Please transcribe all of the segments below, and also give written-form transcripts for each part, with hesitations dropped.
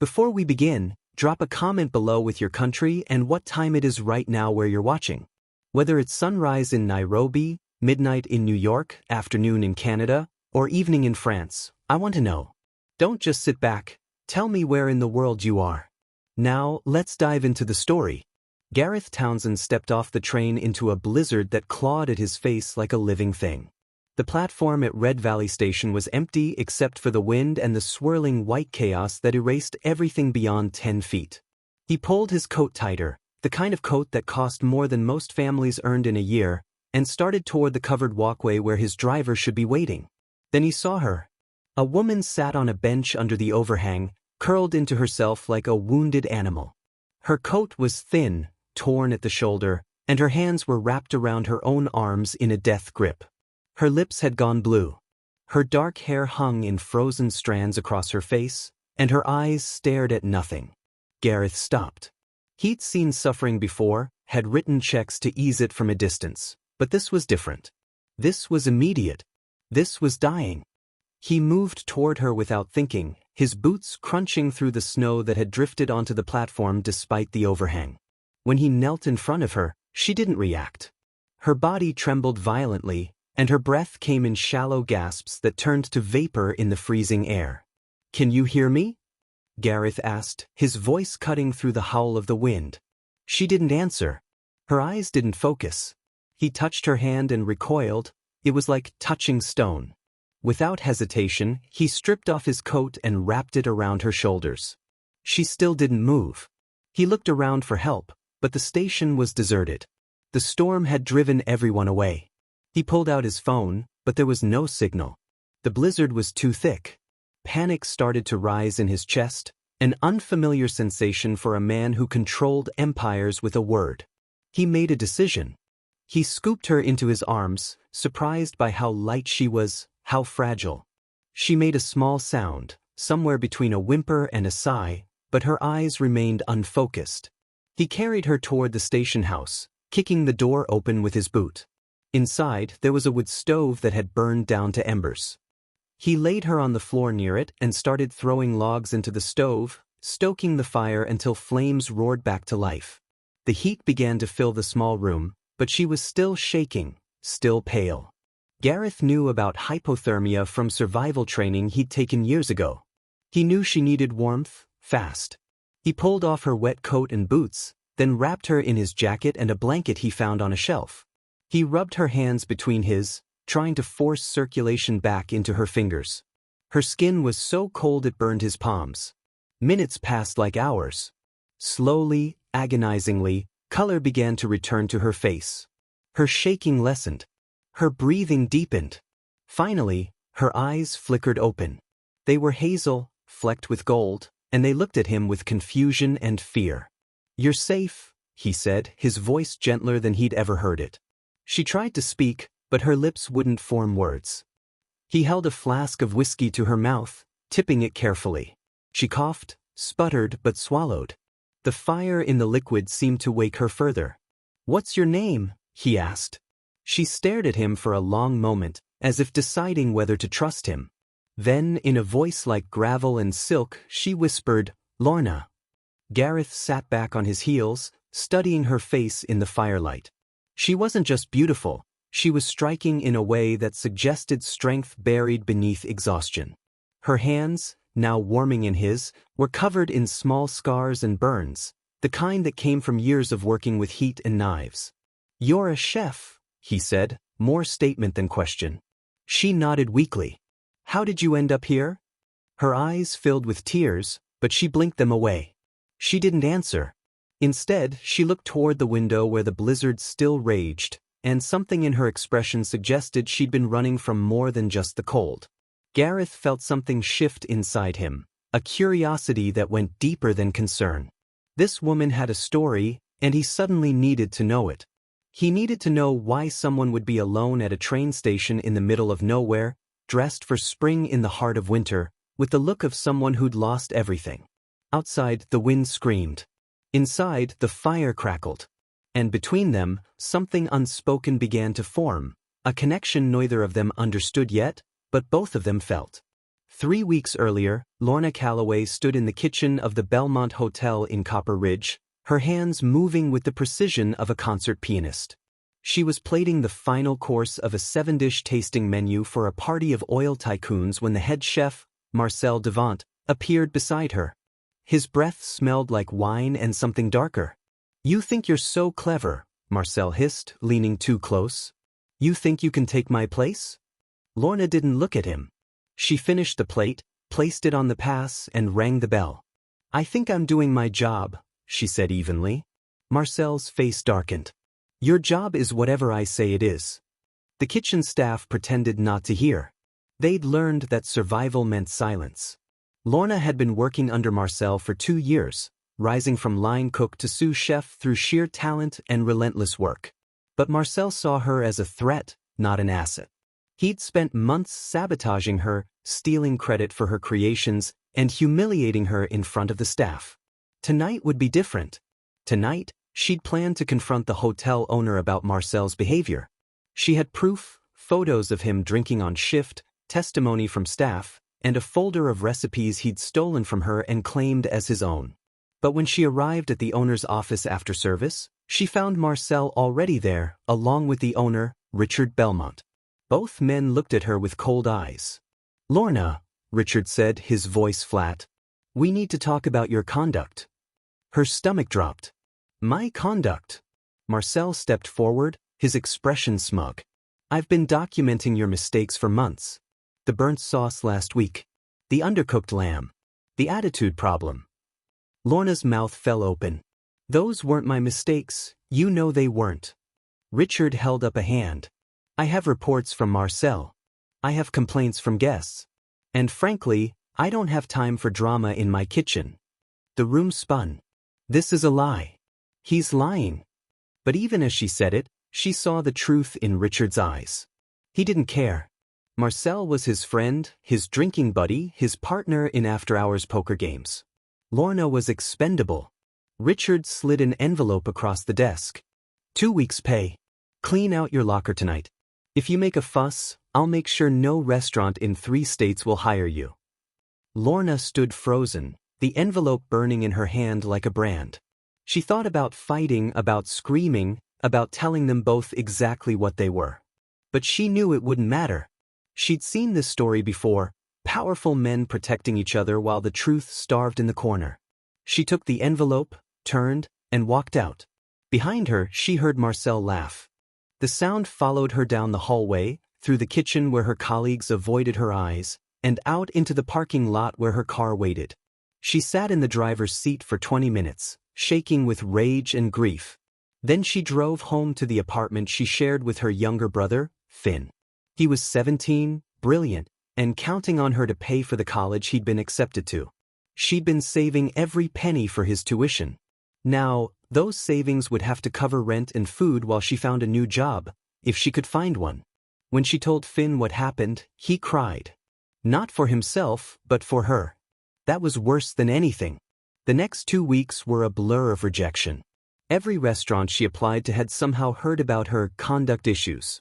Before we begin, drop a comment below with your country and what time it is right now where you're watching. Whether it's sunrise in Nairobi, midnight in New York, afternoon in Canada, or evening in France, I want to know. Don't just sit back, tell me where in the world you are. Now, let's dive into the story. Gareth Townsend stepped off the train into a blizzard that clawed at his face like a living thing. The platform at Red Valley Station was empty except for the wind and the swirling white chaos that erased everything beyond 10 feet. He pulled his coat tighter, the kind of coat that cost more than most families earned in a year, and started toward the covered walkway where his driver should be waiting. Then he saw her. A woman sat on a bench under the overhang, curled into herself like a wounded animal. Her coat was thin, torn at the shoulder, and her hands were wrapped around her own arms in a death grip. Her lips had gone blue. Her dark hair hung in frozen strands across her face, and her eyes stared at nothing. Gareth stopped. He'd seen suffering before, had written checks to ease it from a distance, but this was different. This was immediate. This was dying. He moved toward her without thinking, his boots crunching through the snow that had drifted onto the platform despite the overhang. When he knelt in front of her, she didn't react. Her body trembled violently, and her breath came in shallow gasps that turned to vapor in the freezing air. "Can you hear me?" Gareth asked, his voice cutting through the howl of the wind. She didn't answer. Her eyes didn't focus. He touched her hand and recoiled. It was like touching stone. Without hesitation, he stripped off his coat and wrapped it around her shoulders. She still didn't move. He looked around for help, but the station was deserted. The storm had driven everyone away. He pulled out his phone, but there was no signal. The blizzard was too thick. Panic started to rise in his chest, an unfamiliar sensation for a man who controlled empires with a word. He made a decision. He scooped her into his arms, surprised by how light she was, how fragile. She made a small sound, somewhere between a whimper and a sigh, but her eyes remained unfocused. He carried her toward the station house, kicking the door open with his boot. Inside, there was a wood stove that had burned down to embers. He laid her on the floor near it and started throwing logs into the stove, stoking the fire until flames roared back to life. The heat began to fill the small room, but she was still shaking, still pale. Gareth knew about hypothermia from survival training he'd taken years ago. He knew she needed warmth, fast. He pulled off her wet coat and boots, then wrapped her in his jacket and a blanket he found on a shelf. He rubbed her hands between his, trying to force circulation back into her fingers. Her skin was so cold it burned his palms. Minutes passed like hours. Slowly, agonizingly, color began to return to her face. Her shaking lessened. Her breathing deepened. Finally, her eyes flickered open. They were hazel, flecked with gold, and they looked at him with confusion and fear. "You're safe," he said, his voice gentler than he'd ever heard it. She tried to speak, but her lips wouldn't form words. He held a flask of whiskey to her mouth, tipping it carefully. She coughed, sputtered, but swallowed. The fire in the liquid seemed to wake her further. "What's your name?" he asked. She stared at him for a long moment, as if deciding whether to trust him. Then, in a voice like gravel and silk, she whispered, "Lorna." Gareth sat back on his heels, studying her face in the firelight. She wasn't just beautiful, she was striking in a way that suggested strength buried beneath exhaustion. Her hands, now warming in his, were covered in small scars and burns, the kind that came from years of working with heat and knives. "You're a chef," he said, more statement than question. She nodded weakly. "How did you end up here?" Her eyes filled with tears, but she blinked them away. She didn't answer. Instead, she looked toward the window where the blizzard still raged, and something in her expression suggested she'd been running from more than just the cold. Gareth felt something shift inside him, a curiosity that went deeper than concern. This woman had a story, and he suddenly needed to know it. He needed to know why someone would be alone at a train station in the middle of nowhere, dressed for spring in the heart of winter, with the look of someone who'd lost everything. Outside, the wind screamed. Inside, the fire crackled. And between them, something unspoken began to form, a connection neither of them understood yet, but both of them felt. 3 weeks earlier, Lorna Calloway stood in the kitchen of the Belmont Hotel in Copper Ridge, her hands moving with the precision of a concert pianist. She was plating the final course of a 7-dish tasting menu for a party of oil tycoons when the head chef, Marcel Devant, appeared beside her. His breath smelled like wine and something darker. "You think you're so clever," Marcel hissed, leaning too close. "You think you can take my place?" Lorna didn't look at him. She finished the plate, placed it on the pass, and rang the bell. "I think I'm doing my job," she said evenly. Marcel's face darkened. "Your job is whatever I say it is." The kitchen staff pretended not to hear. They'd learned that survival meant silence. Lorna had been working under Marcel for 2 years, rising from line cook to sous chef through sheer talent and relentless work. But Marcel saw her as a threat, not an asset. He'd spent months sabotaging her, stealing credit for her creations, and humiliating her in front of the staff. Tonight would be different. Tonight, she'd planned to confront the hotel owner about Marcel's behavior. She had proof, photos of him drinking on shift, testimony from staff, and a folder of recipes he'd stolen from her and claimed as his own. But when she arrived at the owner's office after service, she found Marcel already there, along with the owner, Richard Belmont. Both men looked at her with cold eyes. "Lorna," Richard said, his voice flat, "we need to talk about your conduct." Her stomach dropped. "My conduct?" Marcel stepped forward, his expression smug. "I've been documenting your mistakes for months. The burnt sauce last week. The undercooked lamb. The attitude problem." Lorna's mouth fell open. "Those weren't my mistakes, you know they weren't." Richard held up a hand. "I have reports from Marcel. I have complaints from guests. And frankly, I don't have time for drama in my kitchen." The room spun. "This is a lie. He's lying." But even as she said it, she saw the truth in Richard's eyes. He didn't care. Marcel was his friend, his drinking buddy, his partner in after-hours poker games. Lorna was expendable. Richard slid an envelope across the desk. 2 weeks' pay. Clean out your locker tonight. If you make a fuss, I'll make sure no restaurant in 3 states will hire you." Lorna stood frozen, the envelope burning in her hand like a brand. She thought about fighting, about screaming, about telling them both exactly what they were. But she knew it wouldn't matter. She'd seen this story before, powerful men protecting each other while the truth starved in the corner. She took the envelope, turned, and walked out. Behind her, she heard Marcel laugh. The sound followed her down the hallway, through the kitchen where her colleagues avoided her eyes, and out into the parking lot where her car waited. She sat in the driver's seat for 20 minutes, shaking with rage and grief. Then she drove home to the apartment she shared with her younger brother, Finn. He was 17, brilliant, and counting on her to pay for the college he'd been accepted to. She'd been saving every penny for his tuition. Now, those savings would have to cover rent and food while she found a new job, if she could find one. When she told Finn what happened, he cried. Not for himself, but for her. That was worse than anything. The next 2 weeks were a blur of rejection. Every restaurant she applied to had somehow heard about her conduct issues.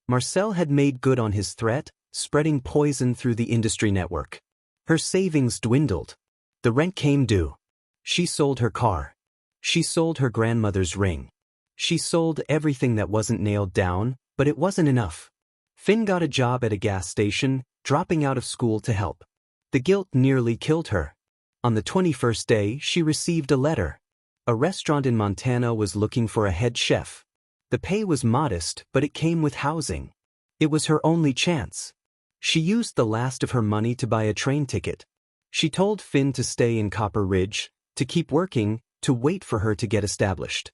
Marcel had made good on his threat, spreading poison through the industry network. Her savings dwindled. The rent came due. She sold her car. She sold her grandmother's ring. She sold everything that wasn't nailed down, but it wasn't enough. Finn got a job at a gas station, dropping out of school to help. The guilt nearly killed her. On the 21st day, she received a letter. A restaurant in Montana was looking for a head chef. The pay was modest, but it came with housing. It was her only chance. She used the last of her money to buy a train ticket. She told Finn to stay in Copper Ridge, to keep working, to wait for her to get established.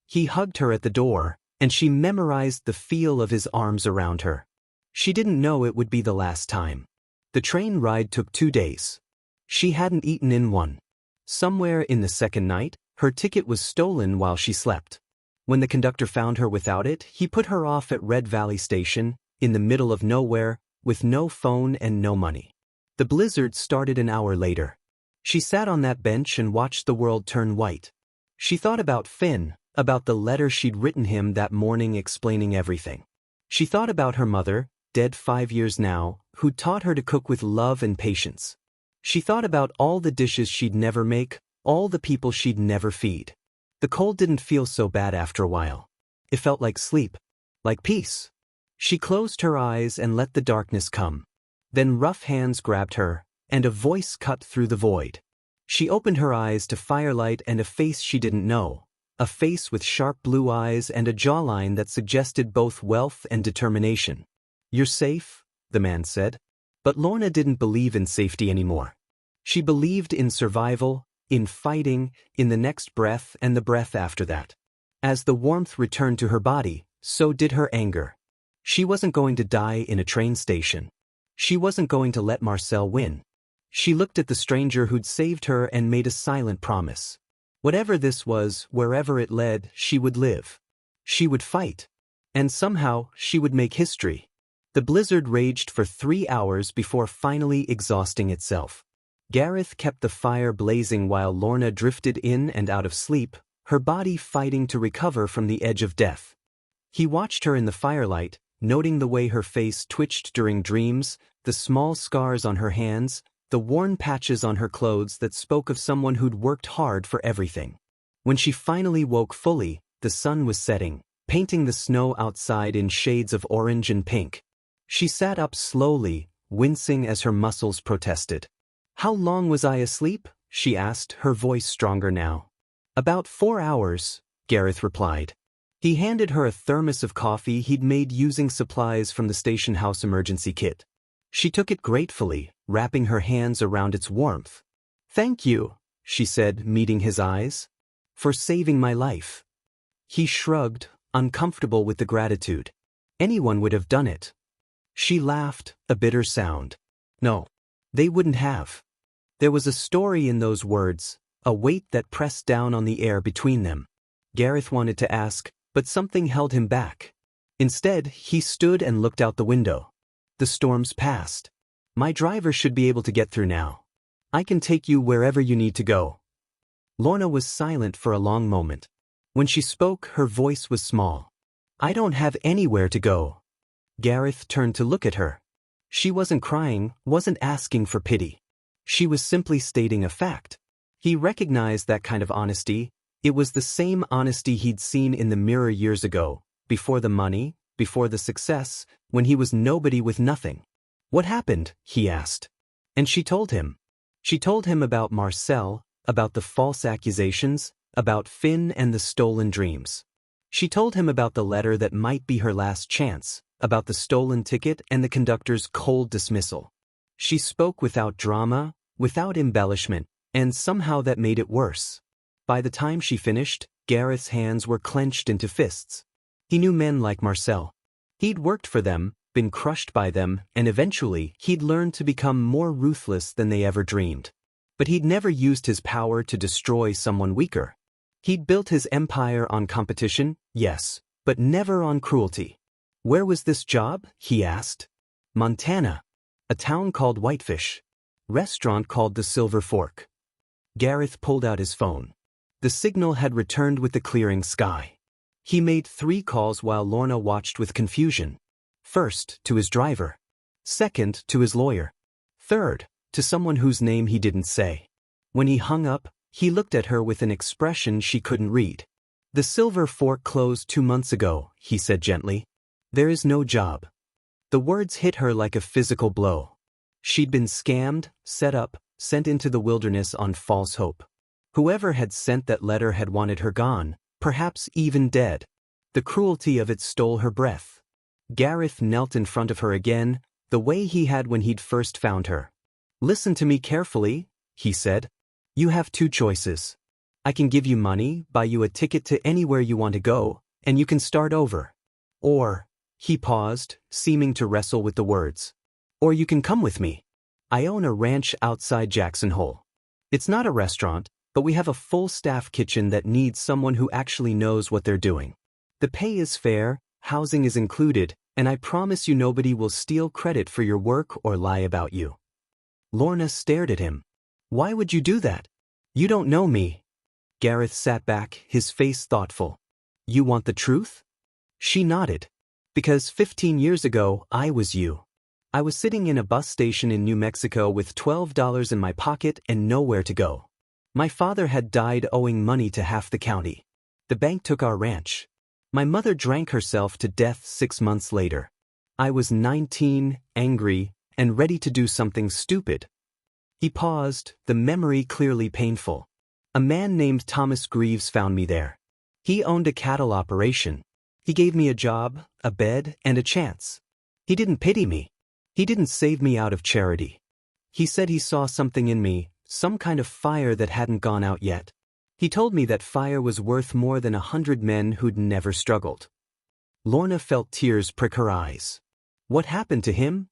He hugged her at the door, and she memorized the feel of his arms around her. She didn't know it would be the last time. The train ride took 2 days. She hadn't eaten in one. Somewhere in the second night, her ticket was stolen while she slept. When the conductor found her without it, he put her off at Red Valley Station, in the middle of nowhere, with no phone and no money. The blizzard started an hour later. She sat on that bench and watched the world turn white. She thought about Finn, about the letter she'd written him that morning explaining everything. She thought about her mother, dead 5 years now, who taught her to cook with love and patience. She thought about all the dishes she'd never make, all the people she'd never feed. The cold didn't feel so bad after a while. It felt like sleep, like peace. She closed her eyes and let the darkness come. Then rough hands grabbed her, and a voice cut through the void. She opened her eyes to firelight and a face she didn't know, a face with sharp blue eyes and a jawline that suggested both wealth and determination. "You're safe," the man said. But Lorna didn't believe in safety anymore. She believed in survival, in fighting, in the next breath and the breath after that. As the warmth returned to her body, so did her anger. She wasn't going to die in a train station. She wasn't going to let Marcel win. She looked at the stranger who'd saved her and made a silent promise. Whatever this was, wherever it led, she would live. She would fight. And somehow, she would make history. The blizzard raged for 3 hours before finally exhausting itself. Gareth kept the fire blazing while Lorna drifted in and out of sleep, her body fighting to recover from the edge of death. He watched her in the firelight, noting the way her face twitched during dreams, the small scars on her hands, the worn patches on her clothes that spoke of someone who'd worked hard for everything. When she finally woke fully, the sun was setting, painting the snow outside in shades of orange and pink. She sat up slowly, wincing as her muscles protested. "How long was I asleep?" she asked, her voice stronger now. "About 4 hours," Gareth replied. He handed her a thermos of coffee he'd made using supplies from the station house emergency kit. She took it gratefully, wrapping her hands around its warmth. "Thank you," she said, meeting his eyes, "for saving my life." He shrugged, uncomfortable with the gratitude. Anyone would have done it. She laughed, a bitter sound. No, they wouldn't have. There was a story in those words, a weight that pressed down on the air between them. Gareth wanted to ask, but something held him back. Instead, he stood and looked out the window. "The storm's passed. My driver should be able to get through now. I can take you wherever you need to go." Lorna was silent for a long moment. When she spoke, her voice was small. "I don't have anywhere to go." Gareth turned to look at her. She wasn't crying, wasn't asking for pity. She was simply stating a fact. He recognized that kind of honesty. It was the same honesty he'd seen in the mirror years ago, before the money, before the success, when he was nobody with nothing. "What happened?" he asked. And she told him. She told him about Marcel, about the false accusations, about Finn and the stolen dreams. She told him about the letter that might be her last chance, about the stolen ticket and the conductor's cold dismissal. She spoke without drama, without embellishment, and somehow that made it worse. By the time she finished, Gareth's hands were clenched into fists. He knew men like Marcel. He'd worked for them, been crushed by them, and eventually he'd learned to become more ruthless than they ever dreamed. But he'd never used his power to destroy someone weaker. He'd built his empire on competition, yes, but never on cruelty. "Where was this job?" he asked. "Montana. A town called Whitefish. Restaurant called the Silver Fork." Gareth pulled out his phone. The signal had returned with the clearing sky. He made 3 calls while Lorna watched with confusion. First, to his driver. Second, to his lawyer. Third, to someone whose name he didn't say. When he hung up, he looked at her with an expression she couldn't read. "The Silver Fork closed 2 months ago," he said gently. "There is no job." The words hit her like a physical blow. She'd been scammed, set up, sent into the wilderness on false hope. Whoever had sent that letter had wanted her gone, perhaps even dead. The cruelty of it stole her breath. Gareth knelt in front of her again, the way he had when he'd first found her. "Listen to me carefully," he said. "You have 2 choices. I can give you money, buy you a ticket to anywhere you want to go, and you can start over. Or," he paused, seeming to wrestle with the words, "or you can come with me. I own a ranch outside Jackson Hole. It's not a restaurant, but we have a full-staff kitchen that needs someone who actually knows what they're doing. The pay is fair, housing is included, and I promise you nobody will steal credit for your work or lie about you." Lorna stared at him. "Why would you do that? You don't know me." Gareth sat back, his face thoughtful. "You want the truth?" She nodded. "Because 15 years ago, I was you. I was sitting in a bus station in New Mexico with $12 in my pocket and nowhere to go. My father had died owing money to half the county. The bank took our ranch. My mother drank herself to death 6 months later. I was 19, angry, and ready to do something stupid. He paused, the memory clearly painful. A man named Thomas Greaves found me there. He owned a cattle operation. He gave me a job, a bed, and a chance. He didn't pity me. He didn't save me out of charity. He said he saw something in me, some kind of fire that hadn't gone out yet. He told me that fire was worth more than 100 men who'd never struggled. Lorna felt tears prick her eyes. What happened to him?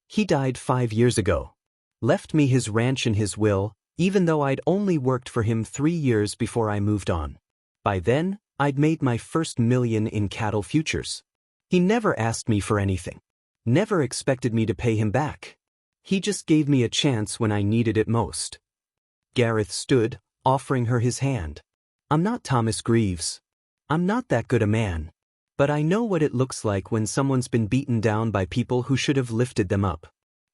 He died 5 years ago. Left me his ranch and his will, even though I'd only worked for him 3 years before I moved on. By then, I'd made my first million in cattle futures. He never asked me for anything. Never expected me to pay him back. He just gave me a chance when I needed it most. Gareth stood, offering her his hand. I'm not Thomas Greaves. I'm not that good a man. But I know what it looks like when someone's been beaten down by people who should have lifted them up.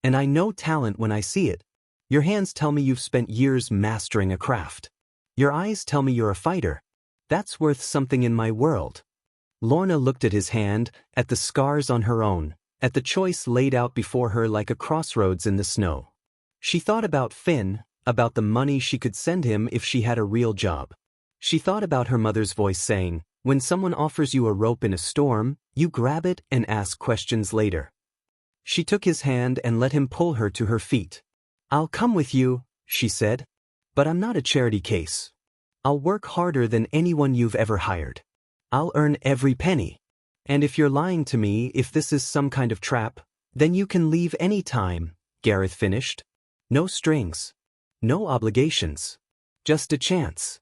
And I know talent when I see it. Your hands tell me you've spent years mastering a craft. Your eyes tell me you're a fighter. That's worth something in my world. Lorna looked at his hand, at the scars on her own, at the choice laid out before her like a crossroads in the snow. She thought about Finn, about the money she could send him if she had a real job. She thought about her mother's voice saying, when someone offers you a rope in a storm, you grab it and ask questions later. She took his hand and let him pull her to her feet. I'll come with you, she said. But I'm not a charity case. I'll work harder than anyone you've ever hired. I'll earn every penny. And if you're lying to me, if this is some kind of trap, then you can leave any time, Gareth finished. No strings. No obligations. Just a chance.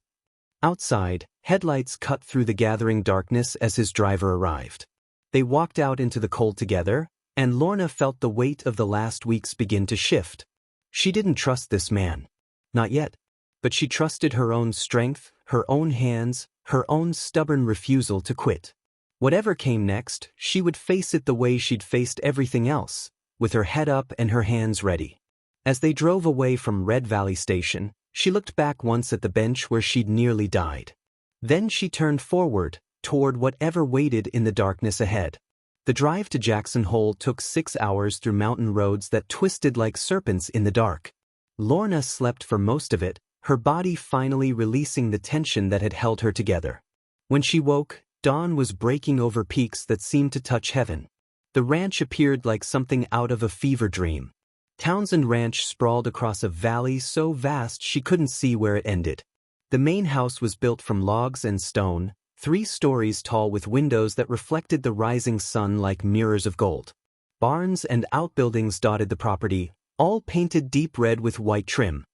Outside, headlights cut through the gathering darkness as his driver arrived. They walked out into the cold together, and Lorna felt the weight of the last weeks begin to shift. She didn't trust this man. Not yet. But she trusted her own strength, her own hands, her own stubborn refusal to quit. Whatever came next, she would face it the way she'd faced everything else, with her head up and her hands ready. As they drove away from Red Valley Station, she looked back once at the bench where she'd nearly died. Then she turned forward, toward whatever waited in the darkness ahead. The drive to Jackson Hole took 6 hours through mountain roads that twisted like serpents in the dark. Lorna slept for most of it, her body finally releasing the tension that had held her together. When she woke, dawn was breaking over peaks that seemed to touch heaven. The ranch appeared like something out of a fever dream. Townsend Ranch sprawled across a valley so vast she couldn't see where it ended. The main house was built from logs and stone, 3 stories tall with windows that reflected the rising sun like mirrors of gold. Barns and outbuildings dotted the property, all painted deep red with white trim.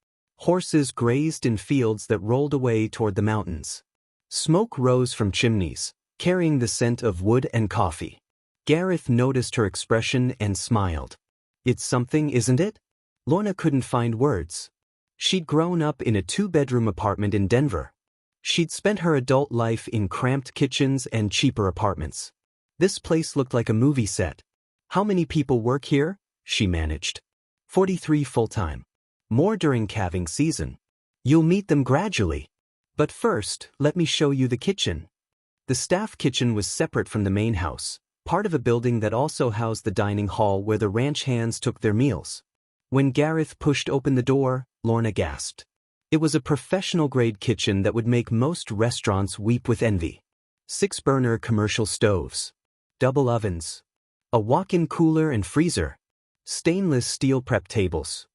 Horses grazed in fields that rolled away toward the mountains. Smoke rose from chimneys, carrying the scent of wood and coffee. Gareth noticed her expression and smiled. It's something, isn't it? Lorna couldn't find words. She'd grown up in a 2-bedroom apartment in Denver. She'd spent her adult life in cramped kitchens and cheaper apartments. This place looked like a movie set. How many people work here? She managed. 43 full-time. More during calving season. You'll meet them gradually. But first, let me show you the kitchen. The staff kitchen was separate from the main house, part of a building that also housed the dining hall where the ranch hands took their meals. When Gareth pushed open the door, Lorna gasped. It was a professional-grade kitchen that would make most restaurants weep with envy. 6-burner commercial stoves. Double ovens. A walk-in cooler and freezer. Stainless steel prep tables.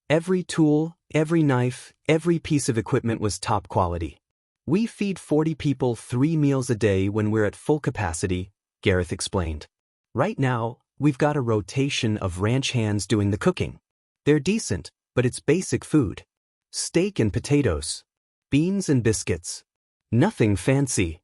Every tool, every knife, every piece of equipment was top quality. We feed 40 people 3 meals a day when we're at full capacity, Gareth explained. Right now, we've got a rotation of ranch hands doing the cooking. They're decent, but it's basic food. Steak and potatoes. Beans and biscuits. Nothing fancy.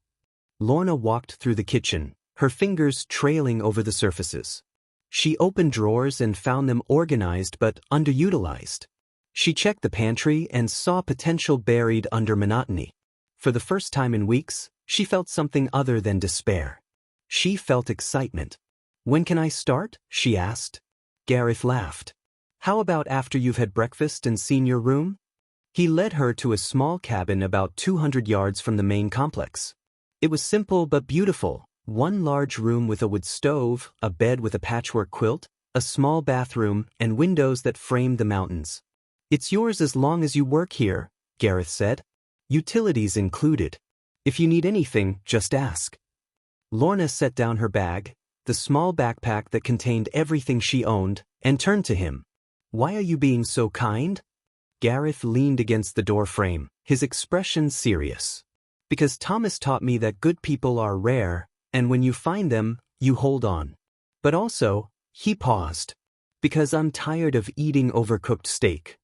Lorna walked through the kitchen, her fingers trailing over the surfaces. She opened drawers and found them organized but underutilized. She checked the pantry and saw potential buried under monotony. For the first time in weeks, she felt something other than despair. She felt excitement. When can I start? She asked. Gareth laughed. How about after you've had breakfast and seen your room? He led her to a small cabin about 200 yards from the main complex. It was simple but beautiful, one large room with a wood stove, a bed with a patchwork quilt, a small bathroom, and windows that framed the mountains. It's yours as long as you work here, Gareth said. Utilities included. If you need anything, just ask. Lorna set down her bag, the small backpack that contained everything she owned, and turned to him. Why are you being so kind? Gareth leaned against the door frame, his expression serious. Because Thomas taught me that good people are rare, and when you find them, you hold on. But also, he paused. Because I'm tired of eating overcooked steak.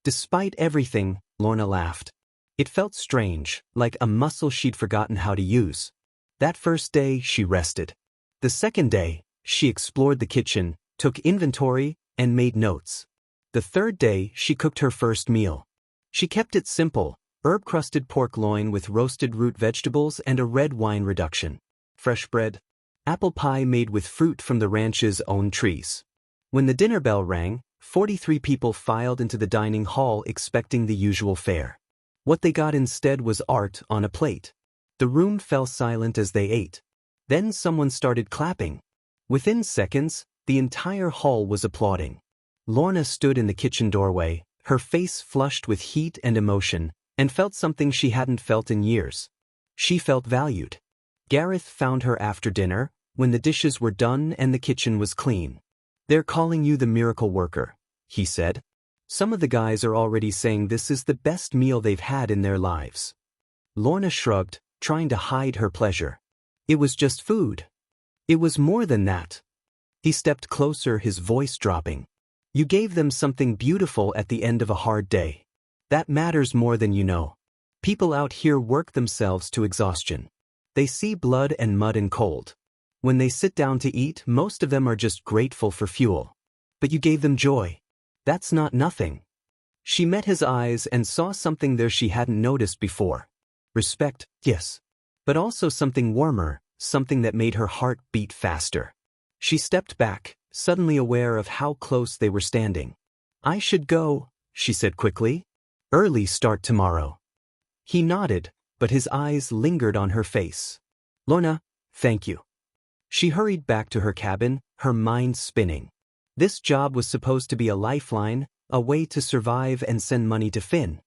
Despite everything, Lorna laughed. It felt strange, like a muscle she'd forgotten how to use. That first day, she rested. The second day, she explored the kitchen, took inventory, and made notes. The third day, she cooked her first meal. She kept it simple, herb-crusted pork loin with roasted root vegetables and a red wine reduction. Fresh bread. Apple pie made with fruit from the ranch's own trees. When the dinner bell rang, 43 people filed into the dining hall expecting the usual fare. What they got instead was art on a plate. The room fell silent as they ate. Then someone started clapping. Within seconds, the entire hall was applauding. Lorna stood in the kitchen doorway, her face flushed with heat and emotion, and felt something she hadn't felt in years. She felt valued. Gareth found her after dinner, when the dishes were done and the kitchen was clean. They're calling you the miracle worker, he said. Some of the guys are already saying this is the best meal they've had in their lives. Lorna shrugged, trying to hide her pleasure. It was just food. It was more than that. He stepped closer, his voice dropping. You gave them something beautiful at the end of a hard day. That matters more than you know. People out here work themselves to exhaustion. They see blood and mud and cold. When they sit down to eat, most of them are just grateful for fuel. But you gave them joy. That's not nothing. She met his eyes and saw something there she hadn't noticed before. Respect, yes. But also something warmer, something that made her heart beat faster. She stepped back, suddenly aware of how close they were standing. I should go, she said quickly. Early start tomorrow. He nodded, but his eyes lingered on her face. Lorna, thank you. She hurried back to her cabin, her mind spinning. This job was supposed to be a lifeline, a way to survive and send money to Finn.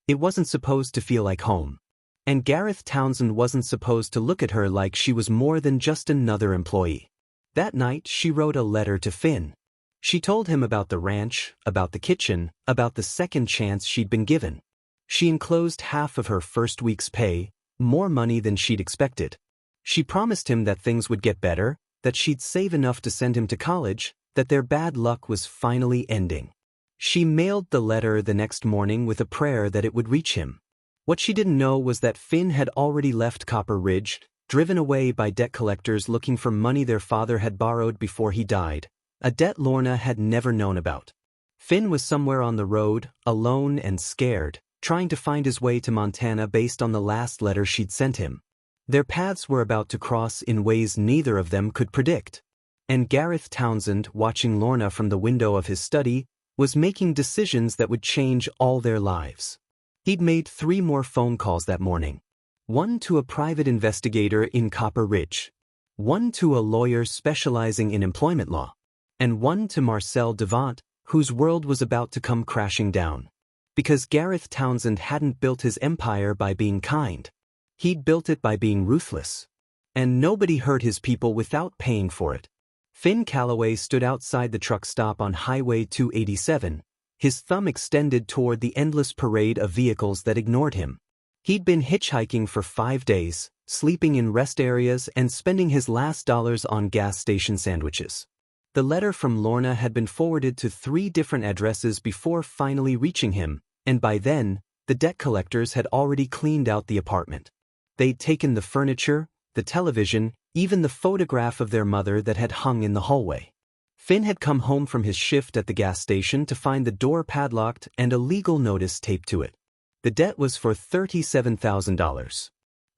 It wasn't supposed to feel like home. And Gareth Townsend wasn't supposed to look at her like she was more than just another employee. That night, she wrote a letter to Finn. She told him about the ranch, about the kitchen, about the second chance she'd been given. She enclosed half of her first week's pay, more money than she'd expected. She promised him that things would get better, that she'd save enough to send him to college, that their bad luck was finally ending. She mailed the letter the next morning with a prayer that it would reach him. What she didn't know was that Finn had already left Copper Ridge, driven away by debt collectors looking for money their father had borrowed before he died, a debt Lorna had never known about. Finn was somewhere on the road, alone and scared, trying to find his way to Montana based on the last letter she'd sent him. Their paths were about to cross in ways neither of them could predict. And Gareth Townsend, watching Lorna from the window of his study, was making decisions that would change all their lives. He'd made 3 more phone calls that morning. One to a private investigator in Copper Ridge. One to a lawyer specializing in employment law. And one to Marcel Devant, whose world was about to come crashing down. Because Gareth Townsend hadn't built his empire by being kind. He'd built it by being ruthless. And nobody hurt his people without paying for it. Finn Calloway stood outside the truck stop on Highway 287, his thumb extended toward the endless parade of vehicles that ignored him. He'd been hitchhiking for 5 days, sleeping in rest areas and spending his last dollars on gas station sandwiches. The letter from Lorna had been forwarded to 3 different addresses before finally reaching him, and by then, the debt collectors had already cleaned out the apartment. They'd taken the furniture, the television, even the photograph of their mother that had hung in the hallway. Finn had come home from his shift at the gas station to find the door padlocked and a legal notice taped to it. The debt was for $37,000.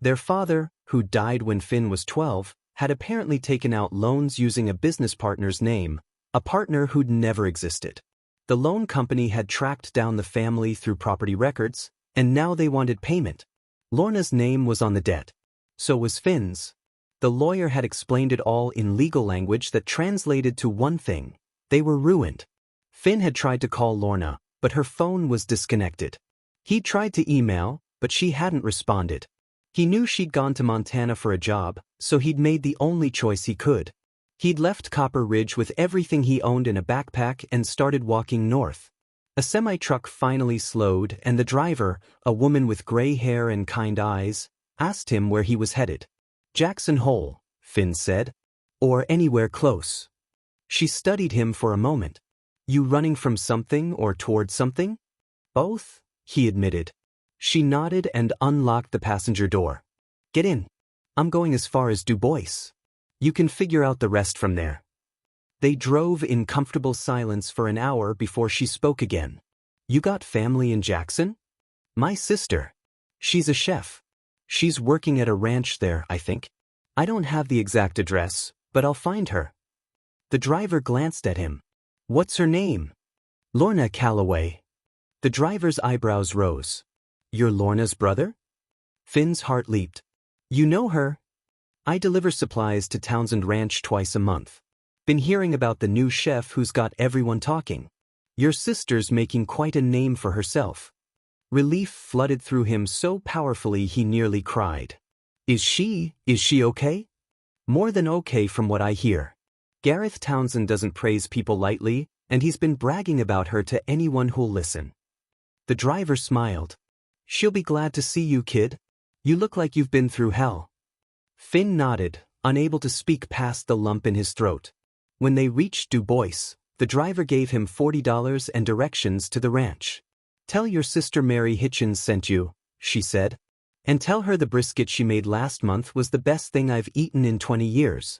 Their father, who died when Finn was 12, had apparently taken out loans using a business partner's name, a partner who'd never existed. The loan company had tracked down the family through property records, and now they wanted payment. Lorna's name was on the debt. So was Finn's. The lawyer had explained it all in legal language that translated to one thing: they were ruined. Finn had tried to call Lorna, but her phone was disconnected. He tried to email, but she hadn't responded. He knew she'd gone to Montana for a job, so he'd made the only choice he could. He'd left Copper Ridge with everything he owned in a backpack and started walking north. A semi-truck finally slowed, and the driver, a woman with gray hair and kind eyes, asked him where he was headed. Jackson Hole, Finn said. Or anywhere close. She studied him for a moment. You running from something or toward something? Both, he admitted. She nodded and unlocked the passenger door. Get in. I'm going as far as Du Bois. You can figure out the rest from there. They drove in comfortable silence for an hour before she spoke again. You got family in Jackson? My sister. She's a chef. She's working at a ranch there, I think. I don't have the exact address, but I'll find her. The driver glanced at him. What's her name? Lorna Calloway. The driver's eyebrows rose. You're Lorna's brother? Finn's heart leaped. You know her? I deliver supplies to Townsend Ranch twice a month. Been hearing about the new chef who's got everyone talking. Your sister's making quite a name for herself. Relief flooded through him so powerfully he nearly cried. Is she okay? More than okay from what I hear. Gareth Townsend doesn't praise people lightly, and he's been bragging about her to anyone who'll listen. The driver smiled. She'll be glad to see you, kid. You look like you've been through hell. Finn nodded, unable to speak past the lump in his throat. When they reached Du Bois, the driver gave him $40 and directions to the ranch. Tell your sister Mary Hitchens sent you, she said. And tell her the brisket she made last month was the best thing I've eaten in 20 years.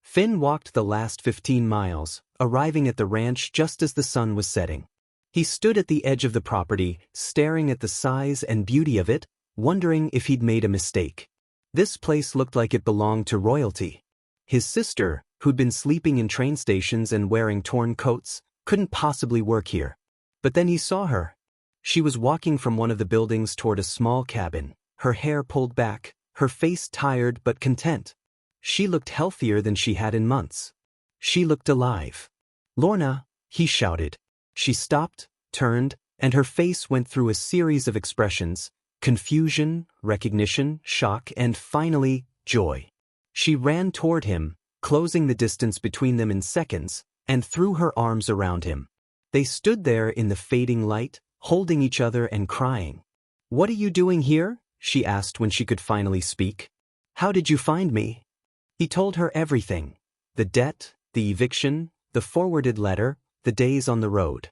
Finn walked the last 15 miles, arriving at the ranch just as the sun was setting. He stood at the edge of the property, staring at the size and beauty of it, wondering if he'd made a mistake. This place looked like it belonged to royalty. His sister, who'd been sleeping in train stations and wearing torn coats, couldn't possibly work here. But then he saw her. She was walking from one of the buildings toward a small cabin, her hair pulled back, her face tired but content. She looked healthier than she had in months. She looked alive. Lorna, he shouted. She stopped, turned, and her face went through a series of expressions: confusion, recognition, shock, and finally, joy. She ran toward him, closing the distance between them in seconds, and threw her arms around him. They stood there in the fading light, holding each other and crying. What are you doing here? She asked when she could finally speak. How did you find me? He told her everything. The debt, the eviction, the forwarded letter, the days on the road.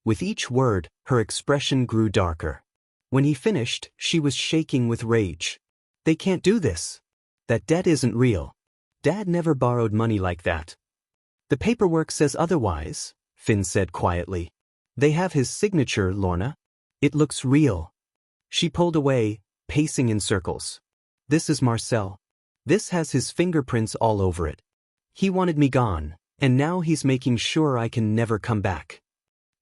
With each word, her expression grew darker. When he finished, she was shaking with rage. They can't do this. That debt isn't real. Dad never borrowed money like that. The paperwork says otherwise, Finn said quietly. They have his signature, Lorna. It looks real. She pulled away, pacing in circles. This is Marcel. This has his fingerprints all over it. He wanted me gone, and now he's making sure I can never come back.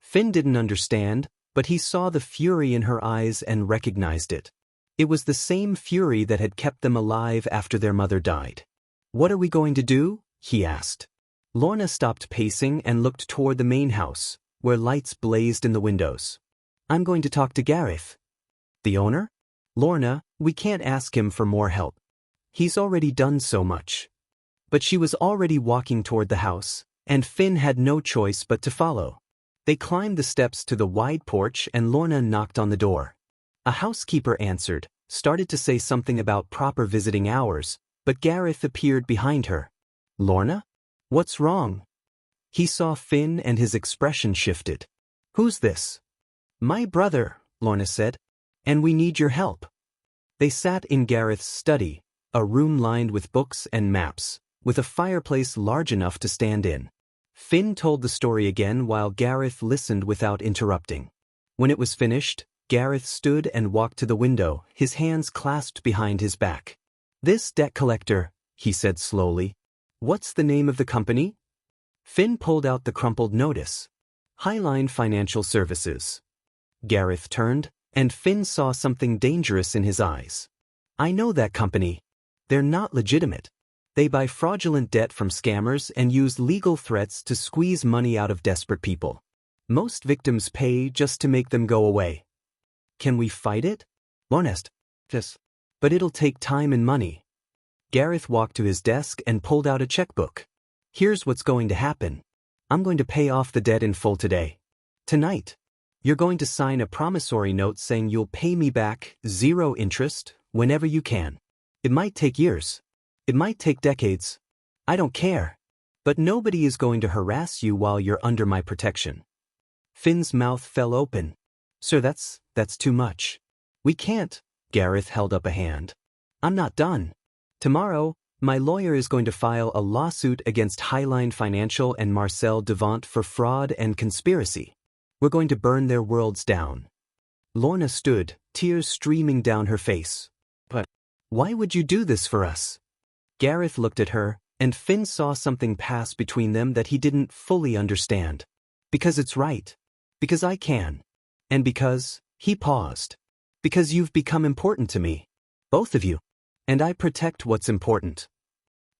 Finn didn't understand, but he saw the fury in her eyes and recognized it. It was the same fury that had kept them alive after their mother died. What are we going to do? He asked. Lorna stopped pacing and looked toward the main house, where lights blazed in the windows. I'm going to talk to Gareth. The owner? Lorna, we can't ask him for more help. He's already done so much. But she was already walking toward the house, and Finn had no choice but to follow. They climbed the steps to the wide porch and Lorna knocked on the door. A housekeeper answered, started to say something about proper visiting hours, but Gareth appeared behind her. Lorna? What's wrong? He saw Finn and his expression shifted. Who's this? My brother, Lorna said. And we need your help. They sat in Gareth's study, a room lined with books and maps, with a fireplace large enough to stand in. Finn told the story again while Gareth listened without interrupting. When it was finished, Gareth stood and walked to the window, his hands clasped behind his back. This debt collector, he said slowly. What's the name of the company? Finn pulled out the crumpled notice. Highline Financial Services. Gareth turned, and Finn saw something dangerous in his eyes. I know that company. They're not legitimate. They buy fraudulent debt from scammers and use legal threats to squeeze money out of desperate people. Most victims pay just to make them go away. Can we fight it? Honest. Yes. But it'll take time and money. Gareth walked to his desk and pulled out a checkbook. Here's what's going to happen. I'm going to pay off the debt in full today. Tonight. You're going to sign a promissory note saying you'll pay me back, 0 interest, whenever you can. It might take years. It might take decades. I don't care. But nobody is going to harass you while you're under my protection. Finn's mouth fell open. Sir, that's too much. We can't. Gareth held up a hand. I'm not done. Tomorrow, my lawyer is going to file a lawsuit against Highline Financial and Marcel Devant for fraud and conspiracy. We're going to burn their worlds down. Lorna stood, tears streaming down her face. But why would you do this for us? Gareth looked at her, and Finn saw something pass between them that he didn't fully understand. Because it's right. Because I can. And because, he paused. Because you've become important to me. Both of you. And I protect what's important.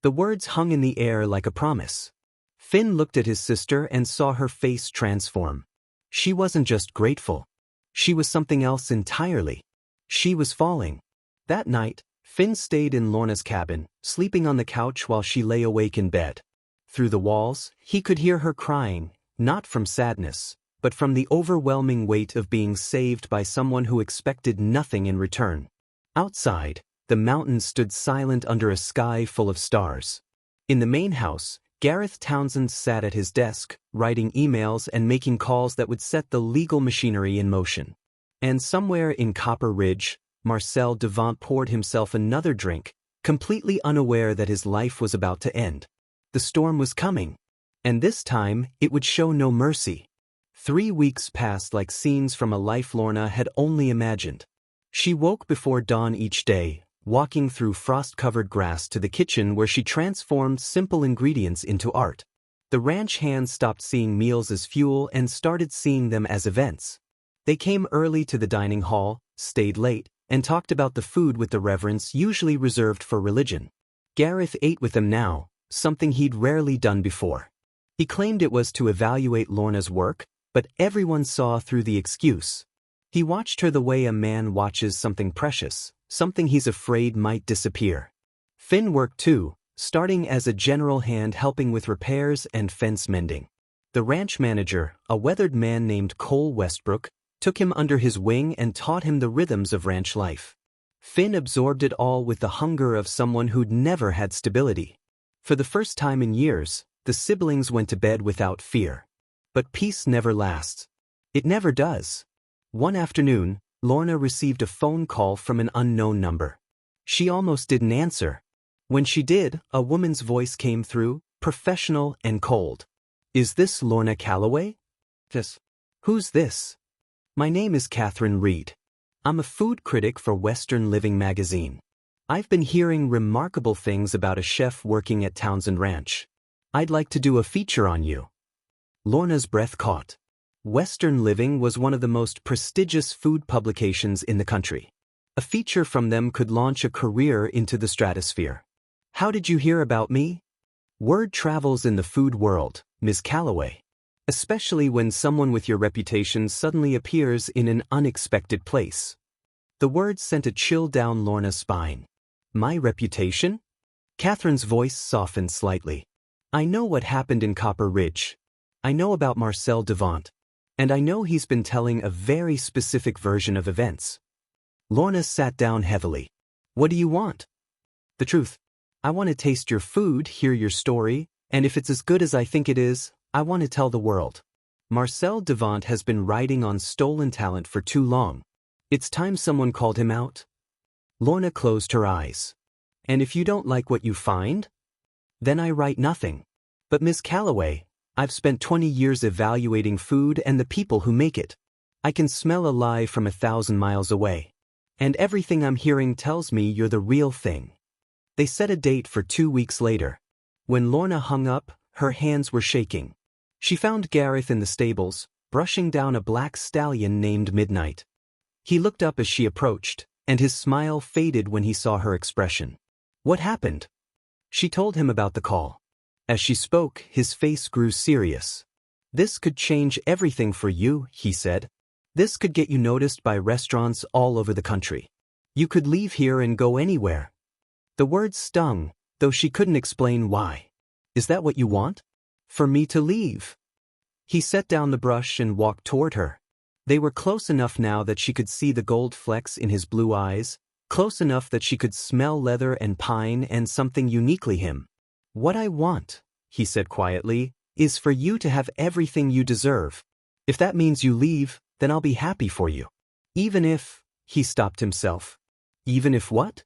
The words hung in the air like a promise. Finn looked at his sister and saw her face transform. She wasn't just grateful. She was something else entirely. She was falling. That night, Finn stayed in Lorna's cabin, sleeping on the couch while she lay awake in bed. Through the walls, he could hear her crying, not from sadness, but from the overwhelming weight of being saved by someone who expected nothing in return. Outside, the mountains stood silent under a sky full of stars. In the main house, Gareth Townsend sat at his desk, writing emails and making calls that would set the legal machinery in motion. And somewhere in Copper Ridge, Marcel Devant poured himself another drink, completely unaware that his life was about to end. The storm was coming. And this time, it would show no mercy. 3 weeks passed like scenes from a life Lorna had only imagined. She woke before dawn each day, walking through frost-covered grass to the kitchen where she transformed simple ingredients into art. The ranch hands stopped seeing meals as fuel and started seeing them as events. They came early to the dining hall, stayed late, and talked about the food with the reverence usually reserved for religion. Gareth ate with them now, something he'd rarely done before. He claimed it was to evaluate Lorna's work, but everyone saw through the excuse. He watched her the way a man watches something precious, something he's afraid might disappear. Finn worked too, starting as a general hand helping with repairs and fence mending. The ranch manager, a weathered man named Cole Westbrook, took him under his wing and taught him the rhythms of ranch life. Finn absorbed it all with the hunger of someone who'd never had stability. For the first time in years, the siblings went to bed without fear. But peace never lasts. It never does. One afternoon, Lorna received a phone call from an unknown number. She almost didn't answer. When she did, a woman's voice came through, professional and cold. Is this Lorna Calloway? Yes. Who's this? My name is Catherine Reed. I'm a food critic for Western Living magazine. I've been hearing remarkable things about a chef working at Townsend Ranch. I'd like to do a feature on you. Lorna's breath caught. Western Living was one of the most prestigious food publications in the country. A feature from them could launch a career into the stratosphere. How did you hear about me? Word travels in the food world, Ms. Calloway. Especially when someone with your reputation suddenly appears in an unexpected place. The words sent a chill down Lorna's spine. My reputation? Catherine's voice softened slightly. I know what happened in Copper Ridge. I know about Marcel Devant. And I know he's been telling a very specific version of events. Lorna sat down heavily. What do you want? The truth. I want to taste your food, hear your story, and if it's as good as I think it is, I want to tell the world. Marcel Devant has been riding on stolen talent for too long. It's time someone called him out. Lorna closed her eyes. And if you don't like what you find? Then I write nothing. But Miss Calloway, I've spent 20 years evaluating food and the people who make it. I can smell a lie from 1,000 miles away. And everything I'm hearing tells me you're the real thing. They set a date for 2 weeks later. When Lorna hung up, her hands were shaking. She found Gareth in the stables, brushing down a black stallion named Midnight. He looked up as she approached, and his smile faded when he saw her expression. What happened? She told him about the call. As she spoke, his face grew serious. This could change everything for you, he said. This could get you noticed by restaurants all over the country. You could leave here and go anywhere. The words stung, though she couldn't explain why. Is that what you want? For me to leave? He set down the brush and walked toward her. They were close enough now that she could see the gold flecks in his blue eyes, close enough that she could smell leather and pine and something uniquely him. What I want, he said quietly, is for you to have everything you deserve. If that means you leave, then I'll be happy for you. Even if, he stopped himself. Even if what?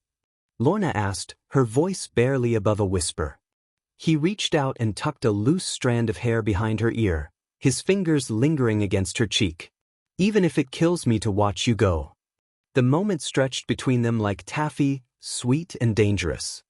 Lorna asked, her voice barely above a whisper. He reached out and tucked a loose strand of hair behind her ear, his fingers lingering against her cheek. Even if it kills me to watch you go. The moment stretched between them like taffy, sweet and dangerous.